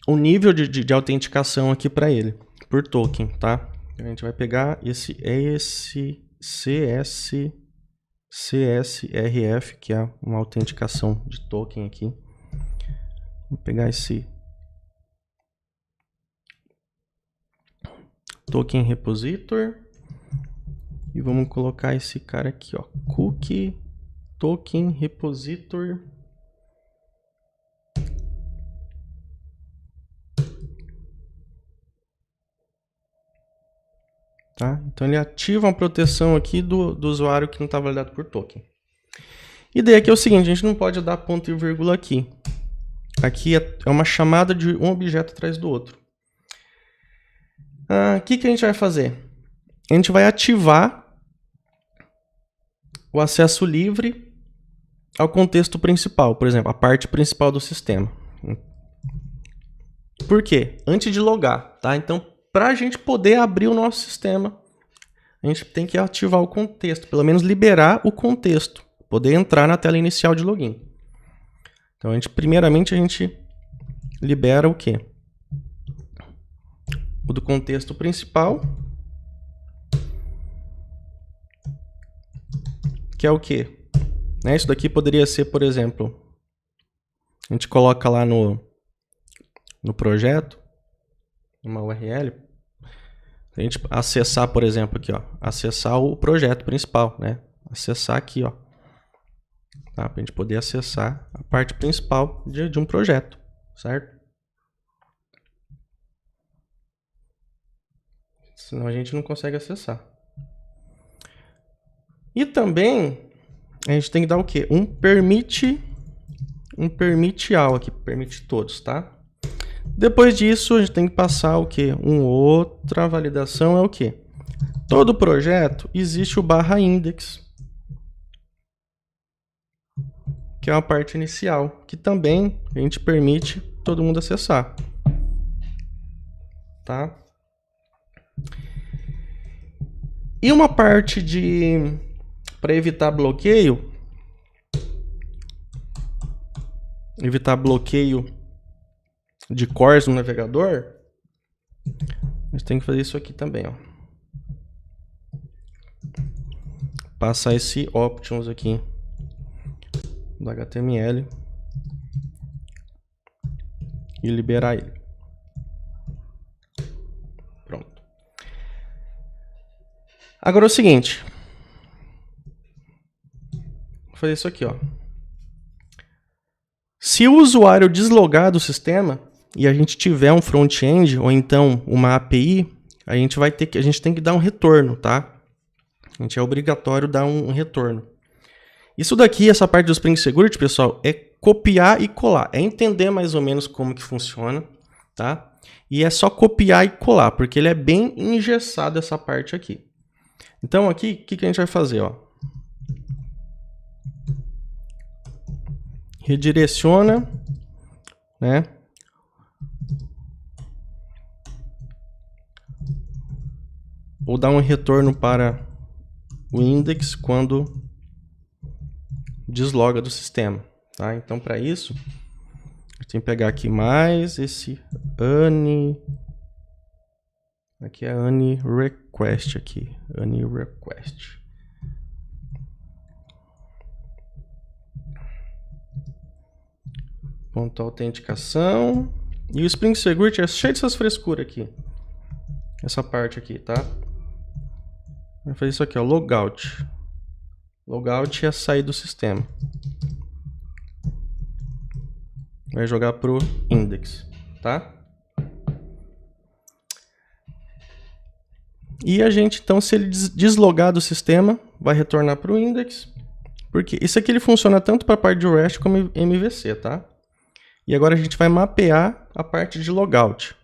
nível de autenticação aqui para ele, por token, tá? A gente vai pegar esse CSRF, que é uma autenticação de token aqui. Vou pegar esse token repositor e vamos colocar esse cara aqui, ó, cookie token repositor. Tá? Então ele ativa uma proteção aqui do usuário que não está validado por token. E daí aqui é o seguinte, a gente não pode dar ponto e vírgula aqui. Aqui é uma chamada de um objeto atrás do outro. O que a gente vai fazer? A gente vai ativar o acesso livre ao contexto principal, por exemplo, a parte principal do sistema. Por quê? Antes de logar, tá? Então, para a gente poder abrir o nosso sistema, a gente tem que ativar o contexto, pelo menos liberar o contexto, poder entrar na tela inicial de login. Então, primeiramente a gente libera o quê? O do contexto principal, que é o quê? Isso daqui poderia ser, por exemplo, a gente coloca lá no projeto, uma URL, A gente acessar, por exemplo, aqui, ó, acessar o projeto principal, né? Acessar aqui, ó, tá? Para a gente poder acessar a parte principal de um projeto, certo? Senão a gente não consegue acessar. E também a gente tem que dar o quê? Um permit all aqui, permite todos, tá? Depois disso, a gente tem que passar o quê? Outra validação é o quê? Todo projeto existe o /index, que é uma parte inicial, que também a gente permite todo mundo acessar, tá? E uma parte para evitar bloqueio de cores no navegador, a gente tem que fazer isso aqui também, ó. Passar esse options aqui do HTML e liberar ele. Pronto. Agora é o seguinte. Vou fazer isso aqui, ó. Se o usuário deslogar do sistema e a gente tiver um front-end ou então uma API, a gente tem que dar um retorno, tá? A gente é obrigatório dar um retorno. Isso daqui, essa parte do Spring Security, pessoal, é copiar e colar. É entender mais ou menos como que funciona, tá? E é só copiar e colar, porque ele é bem engessado essa parte aqui. Então aqui, o que a gente vai fazer, ó? Redireciona, né? Ou dá um retorno para o index quando desloga do sistema, tá? Então, para isso, a gente tem que pegar aqui mais esse aqui é request aqui, request. Ponto autenticação. E o Spring Security é cheio dessas frescuras aqui. Essa parte aqui, tá? Vai fazer isso aqui, ó, logout. Logout é sair do sistema. Vai jogar pro index, tá? E a gente, então, se ele deslogar do sistema, vai retornar pro index. Porque isso aqui ele funciona tanto para a parte de REST como MVC, tá? E agora a gente vai mapear a parte de logout.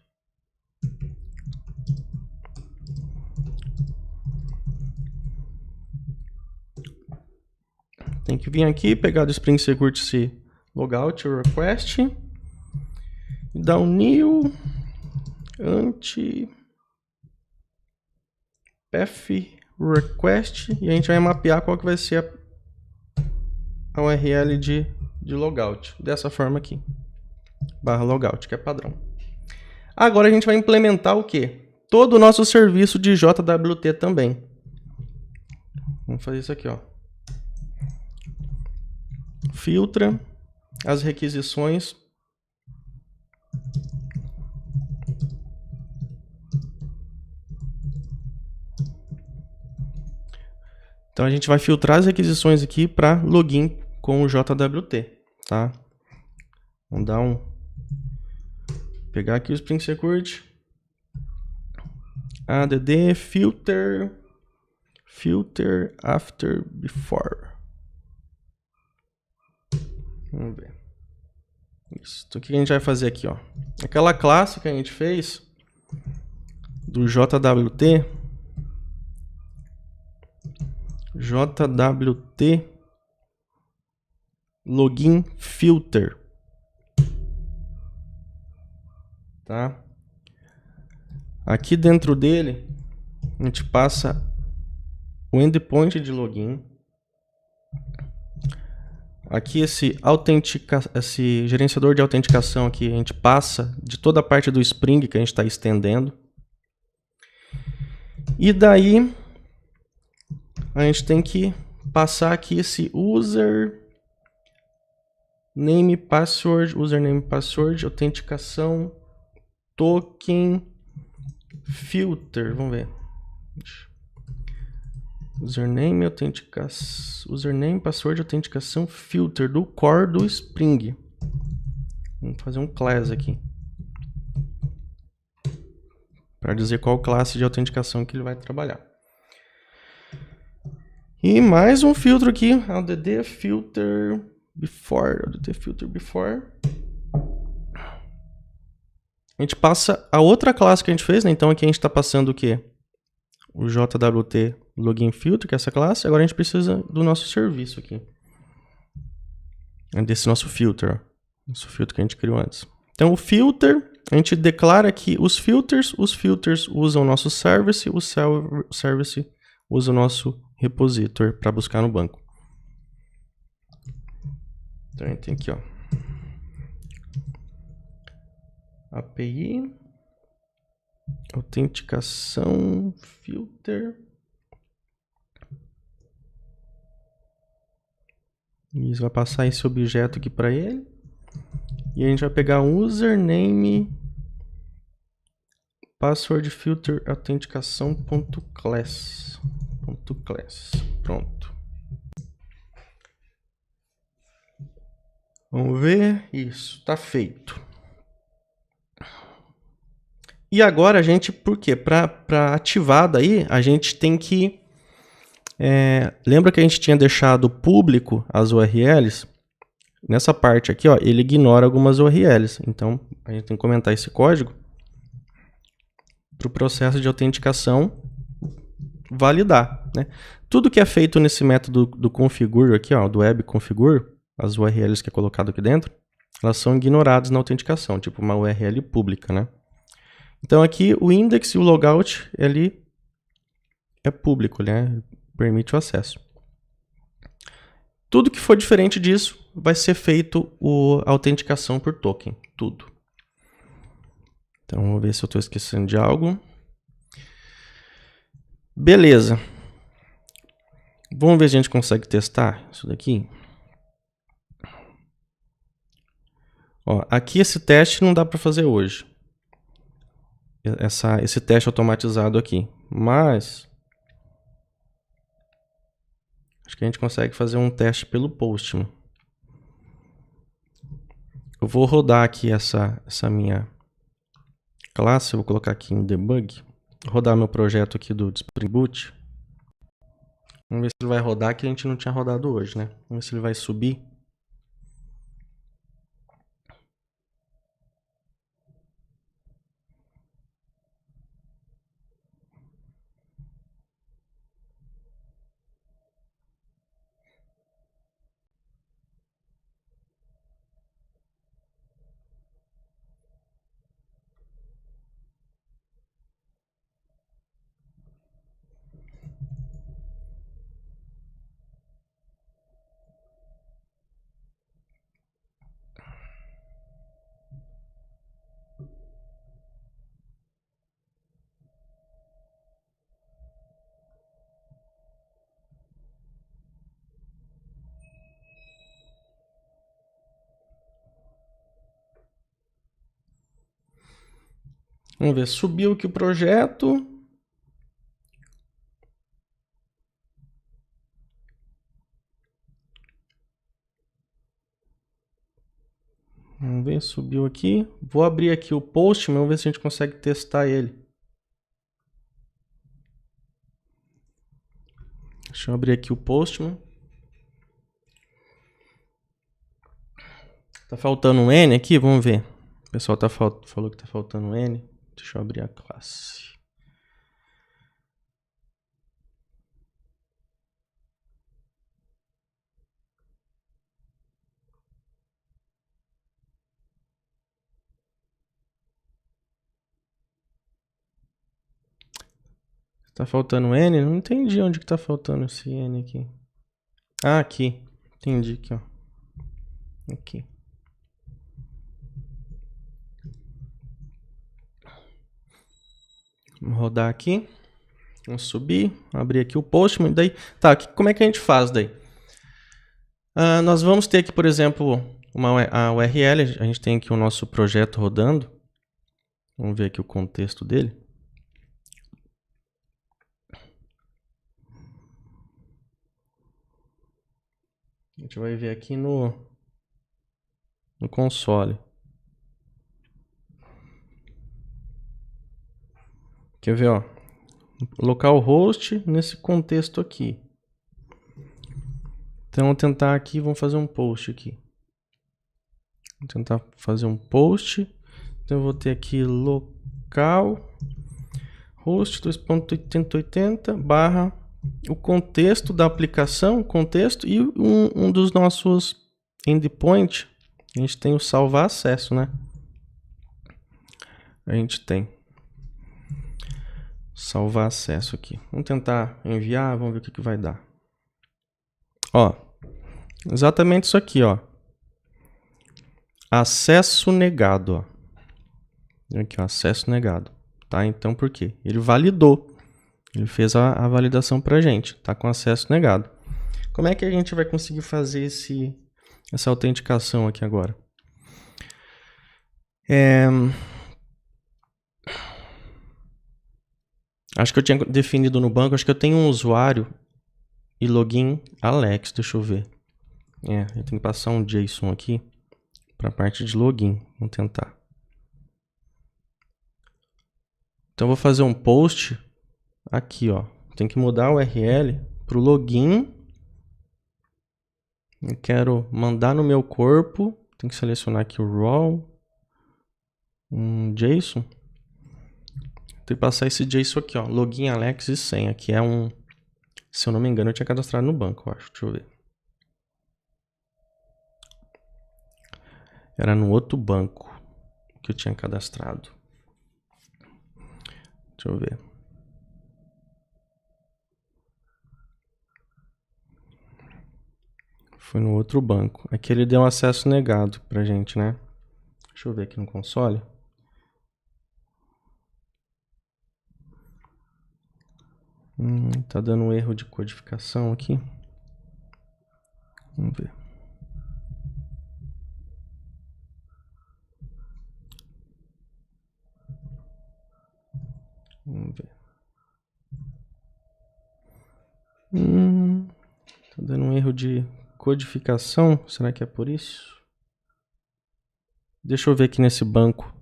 Tem que vir aqui, pegar do Spring Security esse logout request e dar um new path request e a gente vai mapear qual que vai ser a URL de logout, dessa forma aqui, /logout, que é padrão. Agora a gente vai implementar o quê? Todo o nosso serviço de JWT também. Vamos fazer isso aqui, ó. Filtra as requisições. Então a gente vai filtrar as requisições aqui para login com o JWT, tá? Vamos pegar aqui o Spring Security. add filter after before. Vamos ver. Isso. Então o que a gente vai fazer aqui, ó? Aquela classe que a gente fez do JWT login filter, tá? Aqui dentro dele a gente passa o endpoint de login. Aqui esse gerenciador de autenticação aqui a gente passa de toda a parte do Spring que a gente está estendendo. E daí a gente tem que passar aqui esse username password, autenticação, token, filter, vamos ver. Username, autenticação, username, password, autenticação, filter do core do Spring. Vamos fazer um class aqui. Para dizer qual classe de autenticação que ele vai trabalhar. E mais um filtro aqui, add filter before, A gente passa a outra classe que a gente fez, né? Então aqui a gente está passando o quê? O JWT login filter, que é essa classe. Agora a gente precisa do nosso serviço aqui. Desse nosso filter, ó. Nosso filtro que a gente criou antes. Então o filter, a gente declara aqui os filters usam o nosso service, o service usa o nosso repositor para buscar no banco. Então a gente tem aqui, ó, API, autenticação, filter. Isso vai passar esse objeto aqui para ele. E a gente vai pegar um username password filter autenticação.class. Pronto. Vamos ver. Isso, tá feito. E agora a gente, por quê? Para ativar daí, a gente tem que... lembra que a gente tinha deixado público as URLs? Nessa parte aqui, ó, ele ignora algumas URLs. Então, a gente tem que comentar esse código para o processo de autenticação validar, né? Tudo que é feito nesse método do configure aqui, ó, do web configure, as URLs que é colocado aqui dentro, elas são ignoradas na autenticação, tipo uma URL pública, né? Então aqui o index e o logout, ele é público, né? Permite o acesso. Tudo que for diferente disso vai ser feito a autenticação por token, tudo. Então vamos ver se eu estou esquecendo de algo. Beleza. Vamos ver se a gente consegue testar isso daqui. Ó, aqui esse teste não dá para fazer hoje. Esse teste automatizado aqui. Mas acho que a gente consegue fazer um teste pelo Postman. Eu vou rodar aqui essa minha classe. Eu vou colocar aqui em debug. Vou rodar meu projeto aqui do Spring Boot. Vamos ver se ele vai rodar, que a gente não tinha rodado hoje, né? Vamos ver se ele vai subir. Vamos ver, subiu aqui o projeto. Vamos ver, subiu aqui. Vou abrir aqui o Postman, vamos ver se a gente consegue testar ele. Deixa eu abrir aqui o Postman. Tá faltando um N aqui, vamos ver. O pessoal falou que tá faltando um N. Deixa eu abrir a classe. Tá faltando N? Não entendi onde que tá faltando esse N aqui. Ah, aqui. Entendi aqui, ó. Aqui. Vamos rodar aqui. Vamos subir. Abrir aqui o Postman. Daí, tá, como é que a gente faz daí? Nós vamos ter aqui, por exemplo, a URL. A gente tem aqui o nosso projeto rodando. Vamos ver aqui o contexto dele. A gente vai ver aqui no console. Quer ver, ó? Localhost nesse contexto aqui. Então, vamos tentar aqui, vamos fazer um post aqui. Vou tentar fazer um post. Então, eu vou ter aqui localhost 2.8080 barra o contexto da aplicação, contexto e um dos nossos endpoint. A gente tem o salvar acesso, né? A gente tem salvar acesso aqui. Vamos tentar enviar, vamos ver o que vai dar. Ó, exatamente isso aqui, ó. Acesso negado, ó. Aqui, ó, acesso negado. Tá? Então, por quê? Ele validou. Ele fez a validação pra gente. Tá com acesso negado. Como é que a gente vai conseguir fazer essa autenticação aqui agora? Acho que eu tinha definido no banco. Acho que eu tenho um usuário e login Alex. Deixa eu ver. Eu tenho que passar um JSON aqui para a parte de login. Vamos tentar. Então, eu vou fazer um post aqui, ó. Tem que mudar o URL para o login. Eu quero mandar no meu corpo. Tem que selecionar aqui o raw. Um JSON. Tem que passar esse JSON aqui, ó. Login Alex e senha, que é um... Se eu não me engano, eu tinha cadastrado no banco, eu acho. Deixa eu ver. Era no outro banco que eu tinha cadastrado. Deixa eu ver. Foi no outro banco. Aqui ele deu um acesso negado pra gente, né? Deixa eu ver aqui no console. Tá dando um erro de codificação aqui. Vamos ver. Vamos ver. Tá dando um erro de codificação. Será que é por isso? Deixa eu ver aqui nesse banco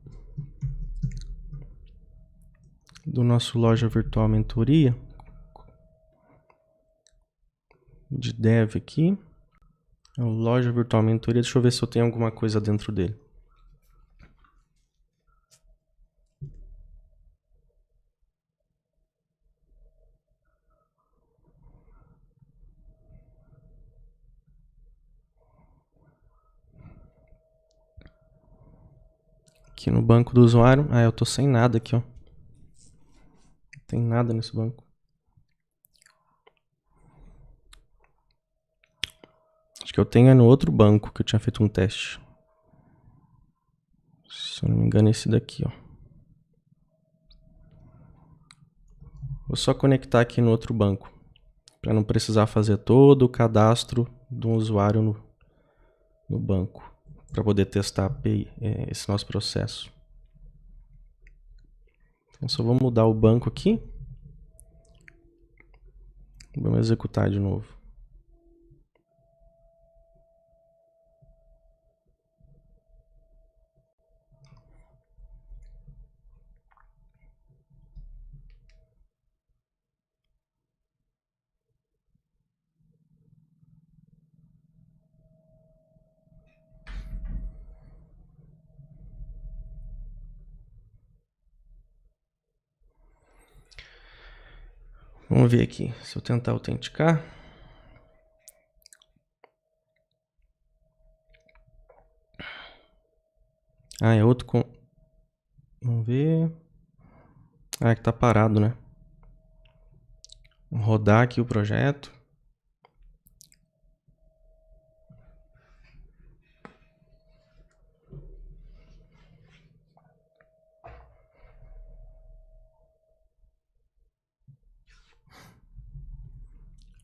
do nosso loja virtual mentoria. De dev aqui. É o loja virtual mentoria. Deixa eu ver se eu tenho alguma coisa dentro dele. Aqui no banco do usuário. Eu tô sem nada aqui, ó. Não tem nada nesse banco. Acho que eu tenho no outro banco que eu tinha feito um teste. Se eu não me engano, é esse daqui, ó. Vou só conectar aqui no outro banco. Para não precisar fazer todo o cadastro de um usuário no banco. Para poder testar a API, esse nosso processo. Então só vou mudar o banco aqui. Vamos executar de novo. Vamos ver aqui. Se eu tentar autenticar. É outro com... Vamos ver. Que tá parado, né? Vou rodar aqui o projeto.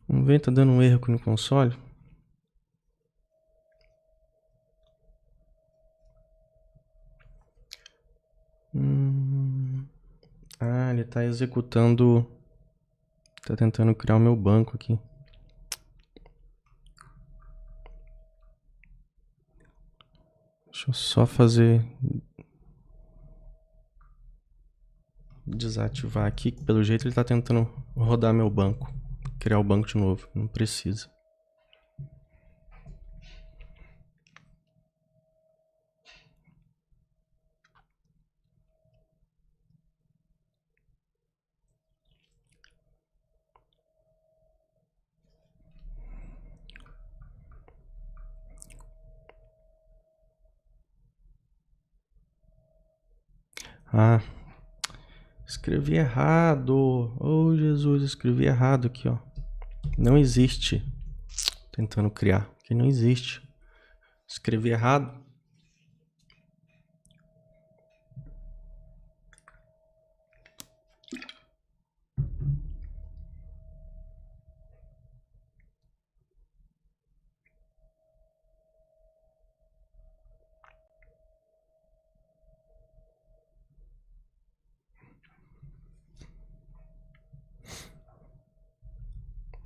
Vamos ver, tá dando um erro aqui no console. Ele tá executando... Tá tentando criar o meu banco aqui. Deixa eu só fazer... desativar aqui, que pelo jeito ele tá tentando rodar meu banco. Criar o banco de novo, não precisa. Ah, escrevi errado. Oh, Jesus, escrevi errado aqui, ó. Não existe. Tentando criar, que não existe. Escrevi errado.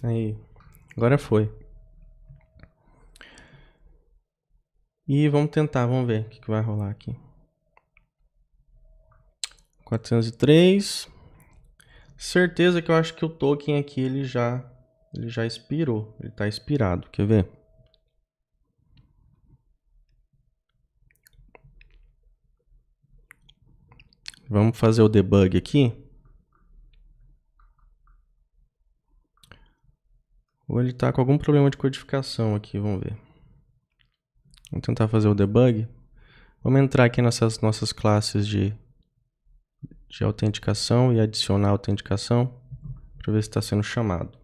Aí, agora foi. E vamos tentar, vamos ver o que vai rolar aqui. 403. Certeza que eu acho que o token aqui ele já expirou. Ele tá expirado. Quer ver? Vamos fazer o debug aqui. Ou ele tá com algum problema de codificação aqui, vamos ver. Vamos tentar fazer o debug. Vamos entrar aqui nessas nossas classes de autenticação e adicionar autenticação para ver se está sendo chamado.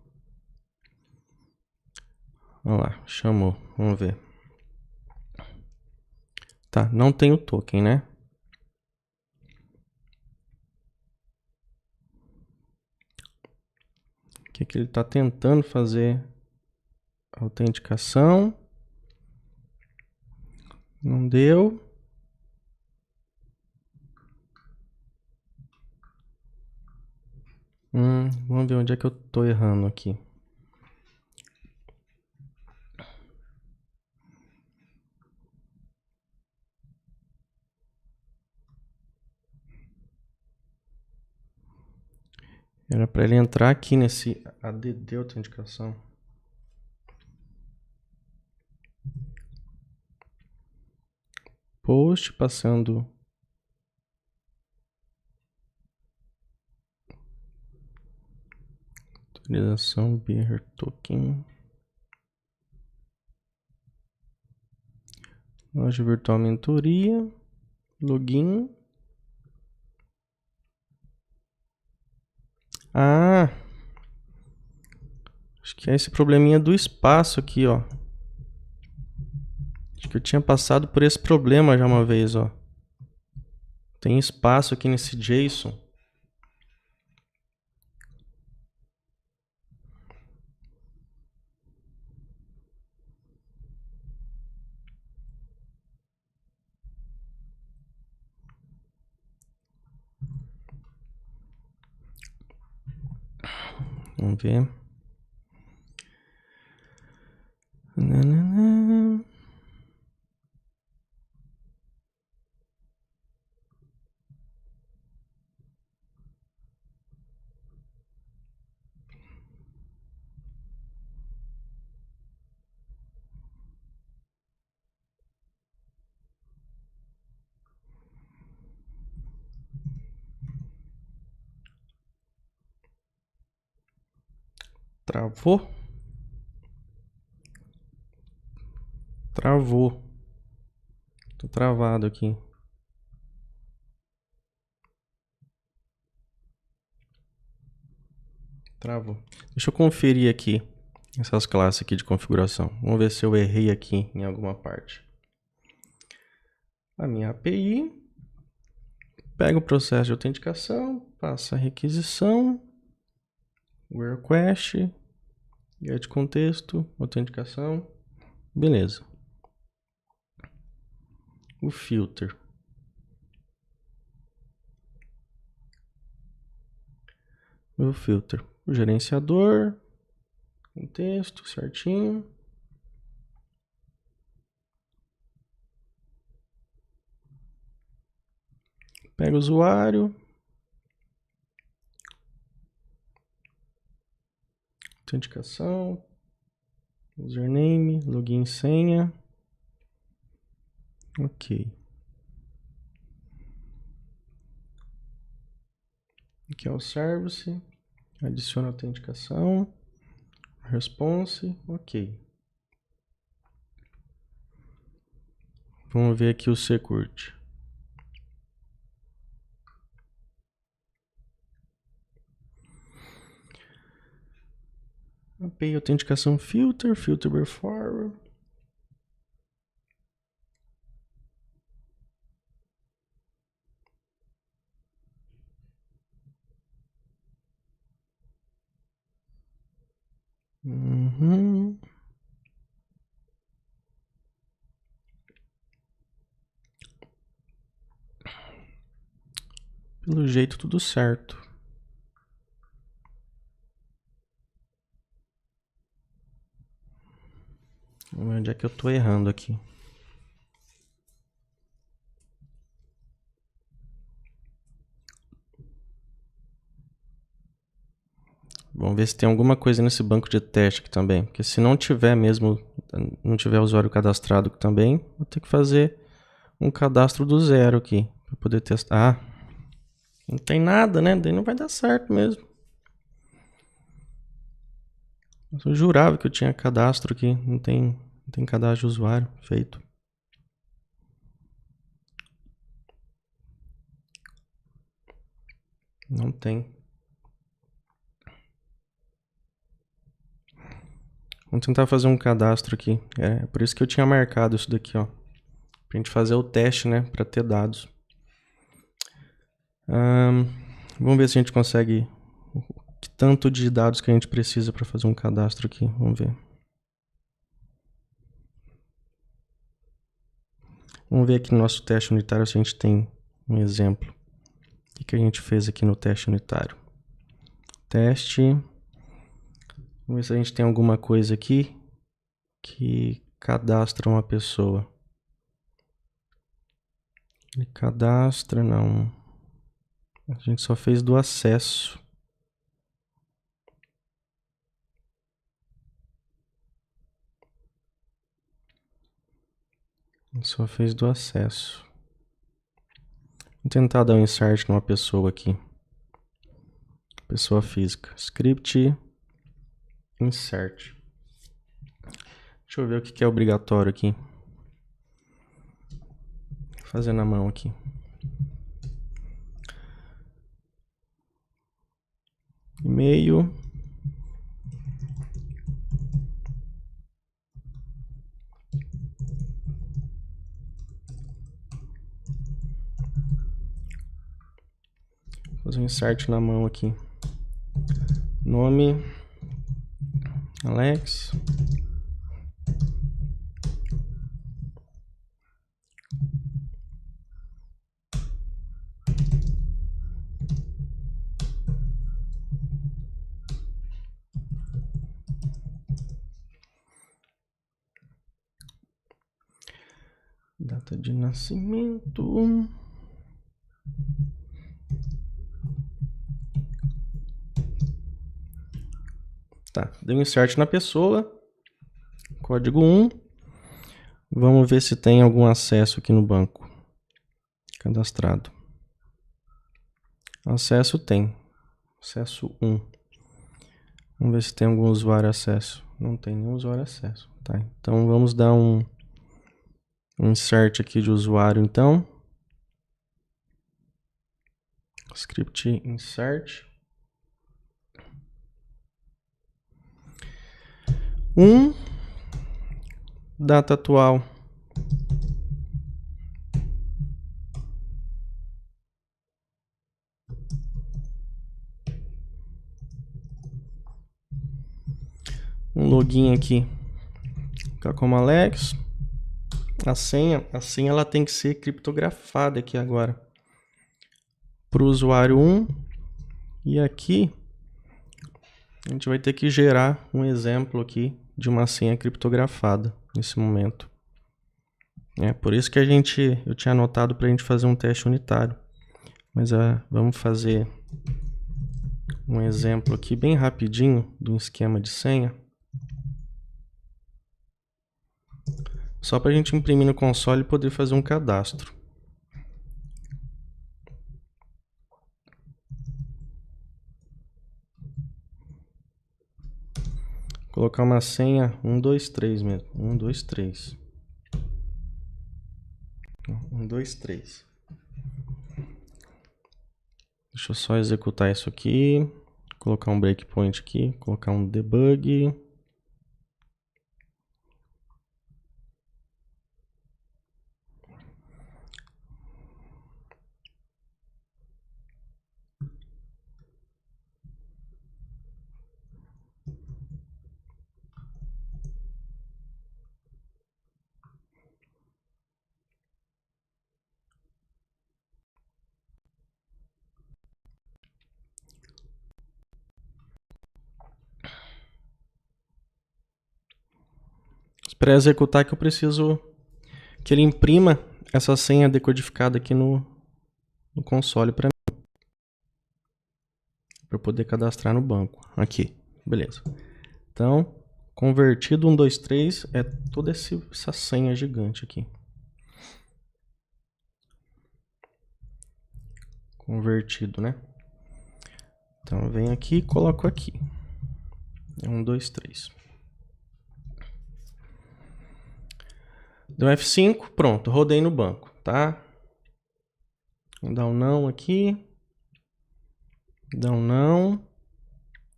Vamos lá, chamou, vamos ver. Tá, não tem o token, né? O que ele está tentando fazer? Autenticação. Não deu. Vamos ver onde é que eu tô errando aqui. Era para ele entrar aqui nesse ADD autenticação. Post passando autorização bearer token. Loja virtual mentoria. Login. Ah, acho que é esse probleminha do espaço aqui, ó. Acho que eu tinha passado por esse problema já uma vez, ó. Tem espaço aqui nesse JSON. Vamos ver. Travou? Travou. Tô travado aqui. Travou. Deixa eu conferir aqui essas classes aqui de configuração. Vamos ver se eu errei aqui em alguma parte. A minha API. Pega o processo de autenticação. Passa a requisição. O request. Get contexto. Autenticação. Beleza. O filter. O filter. O gerenciador. Contexto certinho. Pega o usuário. Autenticação. Username, login e senha. Ok. Aqui é o service. Adiciona autenticação. Response. Ok. Vamos ver aqui o security. API autenticação filter before. Pelo jeito tudo certo. Vamos ver onde é que eu tô errando aqui. Vamos ver se tem alguma coisa nesse banco de teste aqui também. Porque se não tiver mesmo, não tiver usuário cadastrado também, vou ter que fazer um cadastro do zero aqui. Para poder testar. Ah, não tem nada, né? Daí não vai dar certo mesmo. Eu jurava que eu tinha cadastro aqui. Não tem cadastro de usuário feito. Não tem. Vamos tentar fazer um cadastro aqui. É por isso que eu tinha marcado isso daqui, ó. Pra gente fazer o teste, né? Pra ter dados. Vamos ver se a gente consegue... Que tanto de dados que a gente precisa para fazer um cadastro aqui. Vamos ver. Vamos ver aqui no nosso teste unitário se a gente tem um exemplo. O que a gente fez aqui no teste unitário? Teste. Vamos ver se a gente tem alguma coisa aqui que cadastra uma pessoa. Ele cadastra, não. A gente só fez do acesso. Só fez do acesso. Vou tentar dar um insert numa pessoa aqui. Pessoa física. Script insert. Deixa eu ver o que é obrigatório aqui. Vou fazer na mão aqui. E-mail. Vou fazer um insert na mão aqui. Nome. Alex. Data de nascimento. Tá, deu um insert na pessoa. Código 1. Vamos ver se tem algum acesso aqui no banco. Cadastrado. Acesso tem. Acesso 1. Vamos ver se tem algum usuário acesso. Não tem nenhum usuário acesso. Tá, então vamos dar um insert aqui de usuário, então. Script insert. Data atual. Um login aqui. Ficar como Alex. A senha ela tem que ser criptografada aqui agora. Para o usuário 1. E aqui a gente vai ter que gerar um exemplo aqui de uma senha criptografada nesse momento. É por isso que eu tinha anotado para a gente fazer um teste unitário. Mas vamos fazer um exemplo aqui bem rapidinho de um esquema de senha. Só para a gente imprimir no console e poder fazer um cadastro. Colocar uma senha 123 mesmo. 123. 123. Deixa eu só executar isso aqui. Colocar um breakpoint aqui. Colocar um debug. Para executar que eu preciso que ele imprima essa senha decodificada aqui no console para mim. Para poder cadastrar no banco. Aqui, beleza. Então, convertido 123 é toda essa senha gigante aqui. Convertido, né? Então, eu venho aqui e coloco aqui. É 123. Deu F5, pronto, rodei no banco, tá? Vou dar um não aqui. Dá um não.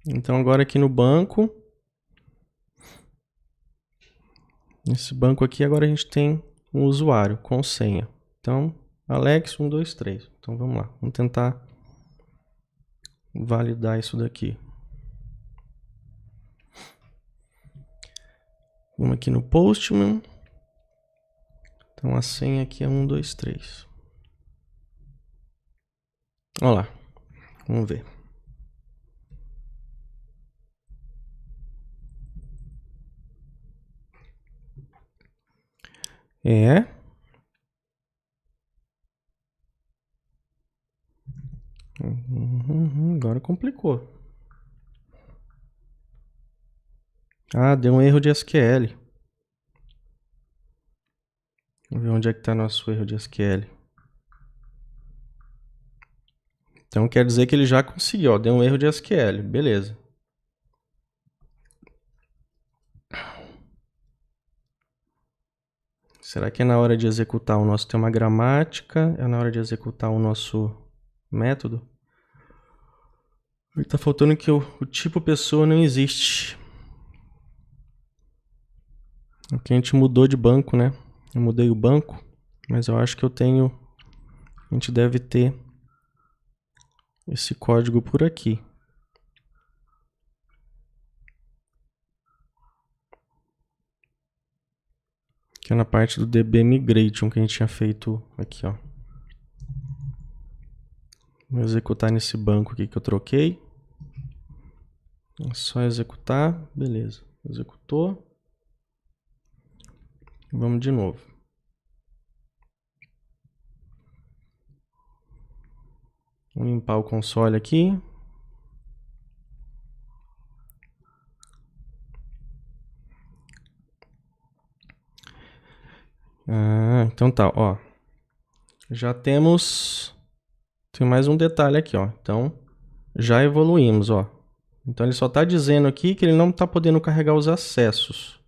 Então agora aqui no banco. Nesse banco aqui agora a gente tem um usuário com senha. Então, Alex123. Então vamos lá, vamos tentar validar isso daqui. Vamos aqui no Postman. Então a senha aqui é 123. Olha lá, vamos ver. Agora complicou. Ah, deu um erro de SQL. Vamos ver onde é que está nosso erro de SQL. Então quer dizer que ele já conseguiu, ó, deu um erro de SQL, beleza. Será que é na hora de executar o nosso tema gramática? É na hora de executar o nosso método? Está faltando que o tipo pessoa não existe. Aqui a gente mudou de banco, né? Eu mudei o banco, mas eu acho que eu tenho... A gente deve ter esse código por aqui. Que é na parte do DB Migration que a gente tinha feito aqui, ó. Vou executar nesse banco aqui que eu troquei. É só executar, beleza. Executou. Vamos de novo. Vou limpar o console aqui. Ah, então tá, ó. Já temos... Tem mais um detalhe aqui, ó. Então, já evoluímos, ó. Então ele só está dizendo aqui que ele não está podendo carregar os acessos.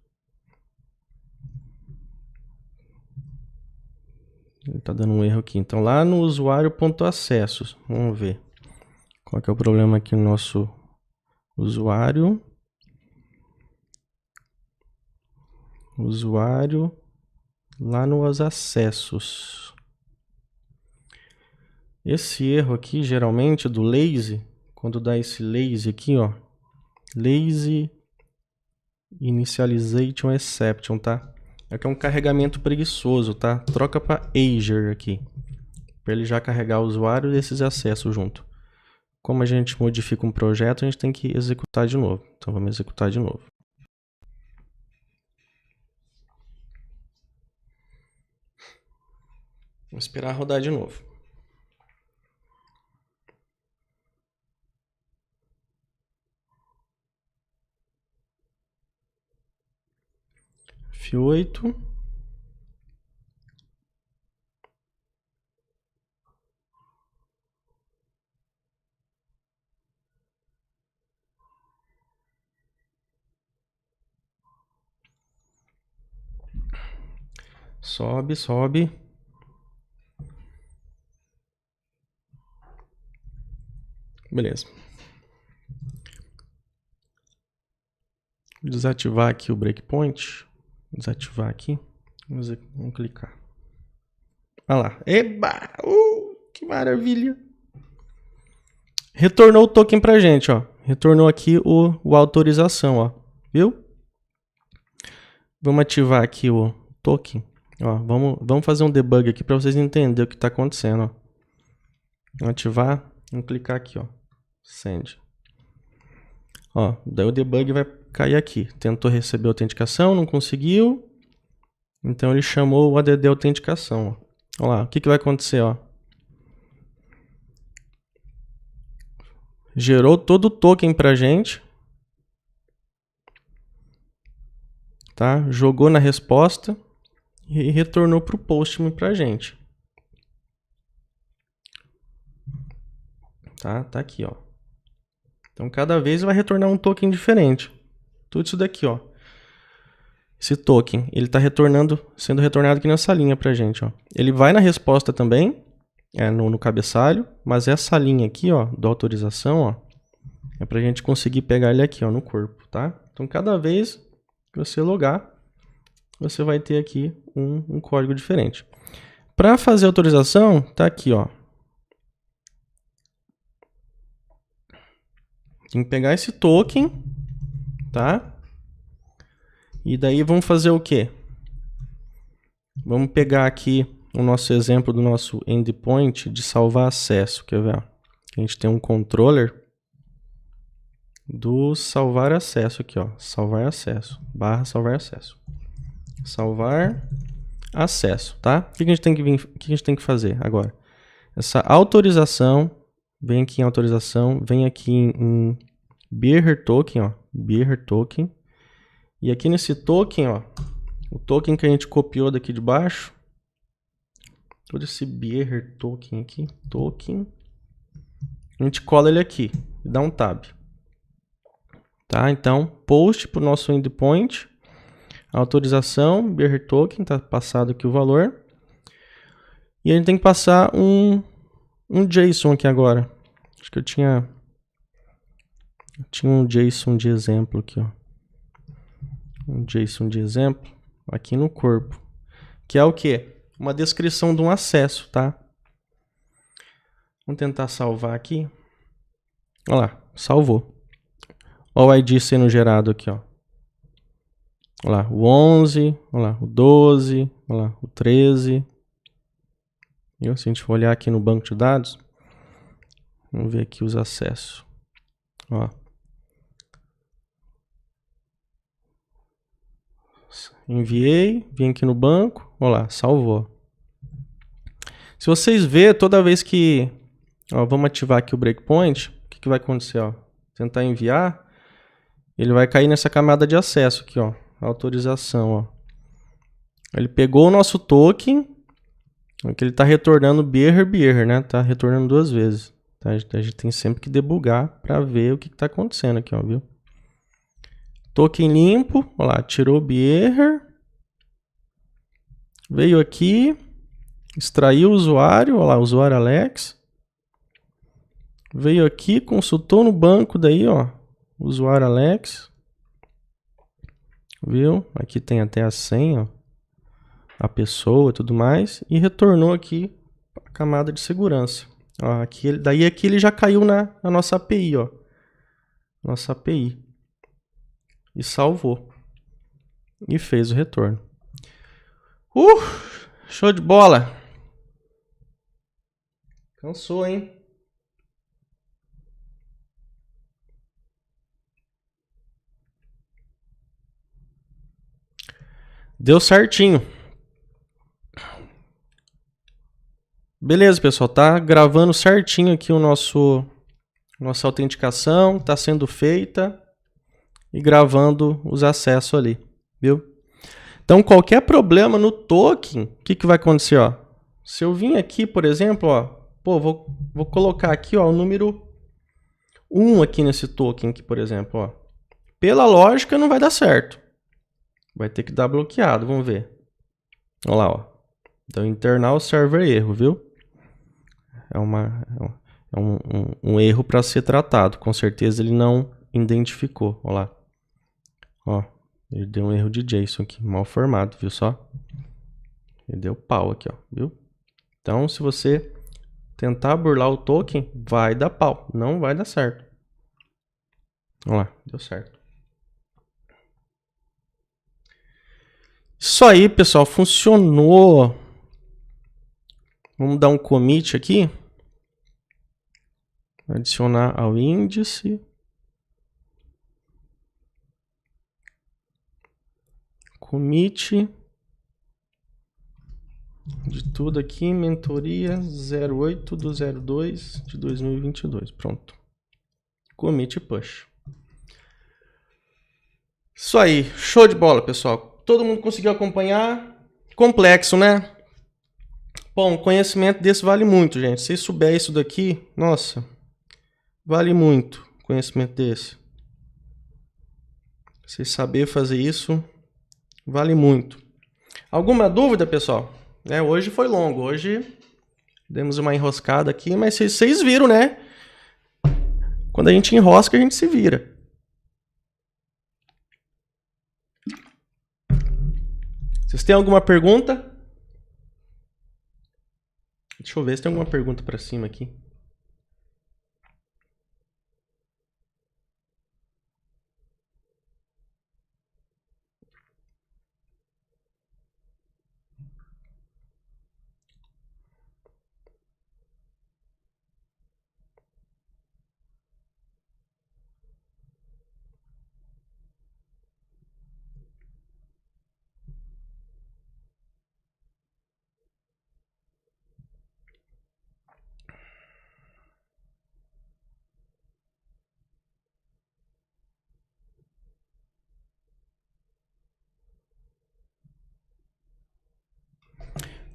Ele está dando um erro aqui. Então lá no usuário.acessos, vamos ver qual que é o problema aqui no nosso usuário. Usuário lá nos acessos. Esse erro aqui, geralmente, do lazy, quando dá esse lazy aqui, ó. Lazy initialization exception, tá? Aqui é um carregamento preguiçoso, tá? Troca para Azure aqui. Para ele já carregar o usuário e esses acessos junto. Como a gente modifica um projeto, a gente tem que executar de novo. Então vamos executar de novo. Vou esperar rodar de novo. F8. Sobe, sobe. Beleza. Vou desativar aqui o breakpoint. Desativar aqui. Vamos clicar. Olha lá. Eba! Que maravilha! Retornou o token pra gente, ó. Retornou aqui o autorização, ó. Viu? Vamos ativar aqui o token. Ó, vamos fazer um debug aqui para vocês entenderem o que está acontecendo. Ó. Vamos ativar, vamos clicar aqui, ó. Send. Ó, daí o debug vai cair aqui. Tentou receber a autenticação, não conseguiu. Então ele chamou o ADD autenticação. Ó. Olha lá, o que vai acontecer, ó? Gerou todo o token pra gente. Tá? Jogou na resposta e retornou para o Postman pra gente. Tá aqui, ó. Então cada vez vai retornar um token diferente. Tudo isso daqui, ó. Esse token, ele está sendo retornado aqui nessa linha pra gente, ó. Ele vai na resposta também, no cabeçalho, mas essa linha aqui, ó, da autorização, ó, é pra gente conseguir pegar ele aqui, ó, no corpo, tá? Então cada vez que você logar, você vai ter aqui um código diferente. Para fazer a autorização, tá aqui, ó. Tem que pegar esse token, tá? E daí vamos fazer o quê? Vamos pegar aqui o nosso exemplo do nosso endpoint de salvar acesso, quer ver? A gente tem um controller do salvar acesso aqui, ó. Salvar acesso, /salvar acesso. Salvar acesso, tá? O que a gente tem que fazer agora? Essa autorização, vem aqui em autorização, vem aqui em bearer token, ó, bearer token. E aqui nesse token, ó, o token que a gente copiou daqui de baixo, todo esse bearer token aqui, token, a gente cola ele aqui e dá um tab. Tá? Então, post para o nosso endpoint, autorização, bearer token, tá passado aqui o valor. E a gente tem que passar um JSON aqui agora. Acho que eu tinha um JSON de exemplo aqui, ó. Um JSON de exemplo aqui no corpo. Que é o quê? Uma descrição de um acesso, tá? Vamos tentar salvar aqui. Olha lá, salvou. Olha o ID sendo gerado aqui, ó. Olha lá, o 11, olha lá, o 12, olha lá, o 13. E se a gente for olhar aqui no banco de dados, vamos ver aqui os acessos. Ó. Enviei, vim aqui no banco, olha lá, salvou. Se vocês verem, toda vez que... Ó, vamos ativar aqui o breakpoint, o que vai acontecer? Ó? Tentar enviar, ele vai cair nessa camada de acesso aqui, ó, autorização. Ó. Ele pegou o nosso token, que ele está retornando bearer, né? Tá retornando duas vezes. Tá? A gente tem sempre que debugar para ver o que está acontecendo aqui, ó, viu? Token limpo, olha lá, tirou o bearer, veio aqui, extraiu o usuário, olha lá, usuário Alex, veio aqui, consultou no banco daí, ó, usuário Alex, viu? Aqui tem até a senha, ó, a pessoa e tudo mais, e retornou aqui a camada de segurança. Ó, daí aqui ele já caiu na nossa API, ó, nossa API. E salvou. E fez o retorno. Show de bola! Cansou, hein? Deu certinho. Beleza, pessoal. Tá gravando certinho aqui o nossa autenticação. Tá sendo feita. E gravando os acessos ali, viu? Então, qualquer problema no token, o que vai acontecer? Ó? Se eu vim aqui, por exemplo, ó, pô, vou colocar aqui ó, o número 1 aqui nesse token, aqui, por exemplo. Ó. Pela lógica, não vai dar certo. Vai ter que dar bloqueado, vamos ver. Olha lá, ó. Então, internal server erro, viu? É um erro para ser tratado. Com certeza ele não identificou. Olha lá. Ó, ele deu um erro de JSON aqui, mal formado, viu só? Ele deu pau aqui, ó, viu? Então, se você tentar burlar o token, vai dar pau, não vai dar certo. Olha lá, deu certo. Isso aí, pessoal, funcionou. Vamos dar um commit aqui. Adicionar ao índice. Commit de tudo aqui, mentoria 08/02/2022. Pronto. Commit push. Isso aí, show de bola, pessoal. Todo mundo conseguiu acompanhar? Complexo, né? Bom, conhecimento desse vale muito, gente. Se souber isso daqui, nossa, vale muito conhecimento desse. Se saber fazer isso, vale muito. Alguma dúvida, pessoal? Hoje foi longo, hoje demos uma enroscada aqui, mas vocês viram, né? Quando a gente enrosca, a gente se vira. Vocês têm alguma pergunta? Deixa eu ver se tem alguma pergunta para cima aqui.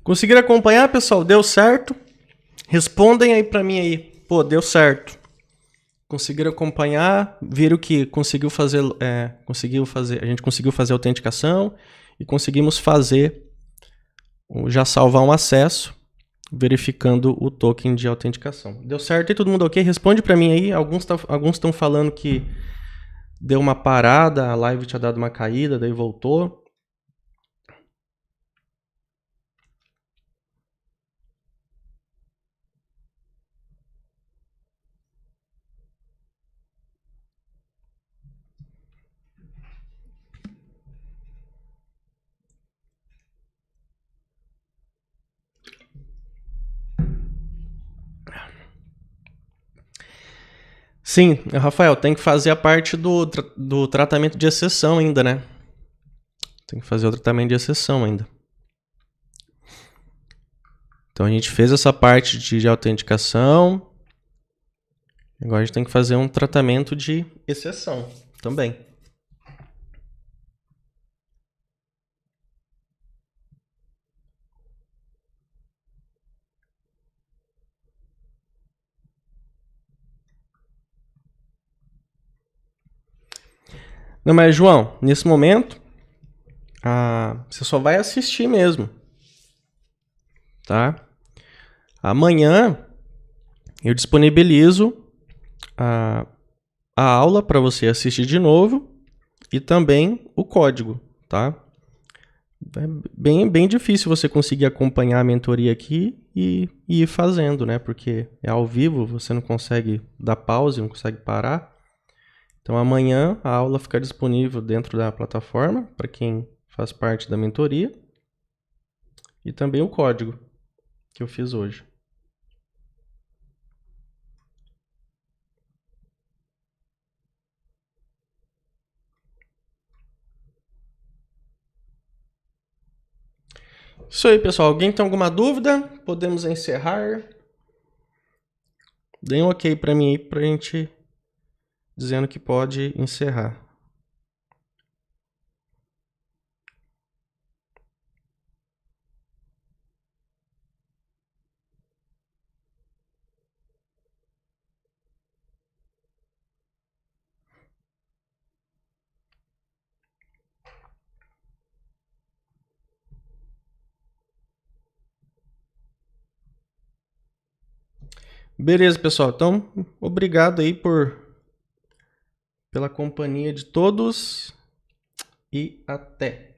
Conseguiram acompanhar, pessoal? Deu certo? Respondem aí para mim aí. Pô, deu certo. Conseguiram acompanhar? Viram que conseguiu fazer, a gente conseguiu fazer a autenticação e conseguimos fazer, já salvar um acesso, verificando o token de autenticação. Deu certo aí? Todo mundo ok? Responde para mim aí. Alguns estão falando que deu uma parada, a live tinha dado uma caída, daí voltou. Sim, Rafael, tem que fazer a parte do tratamento de exceção ainda, né? Tem que fazer o tratamento de exceção ainda. Então a gente fez essa parte de autenticação. Agora a gente tem que fazer um tratamento de exceção também. Não, mas João, nesse momento, você só vai assistir mesmo, tá? Amanhã eu disponibilizo a aula para você assistir de novo e também o código, tá? É bem difícil você conseguir acompanhar a mentoria aqui e ir fazendo, né? Porque é ao vivo, você não consegue dar pause, não consegue parar. Então amanhã a aula fica disponível dentro da plataforma para quem faz parte da mentoria e também o código que eu fiz hoje. Isso aí, pessoal. Alguém tem alguma dúvida? Podemos encerrar. Deem um ok para mim aí pra gente dizendo que pode encerrar. Beleza, pessoal. Então, obrigado aí pela companhia de todos e até.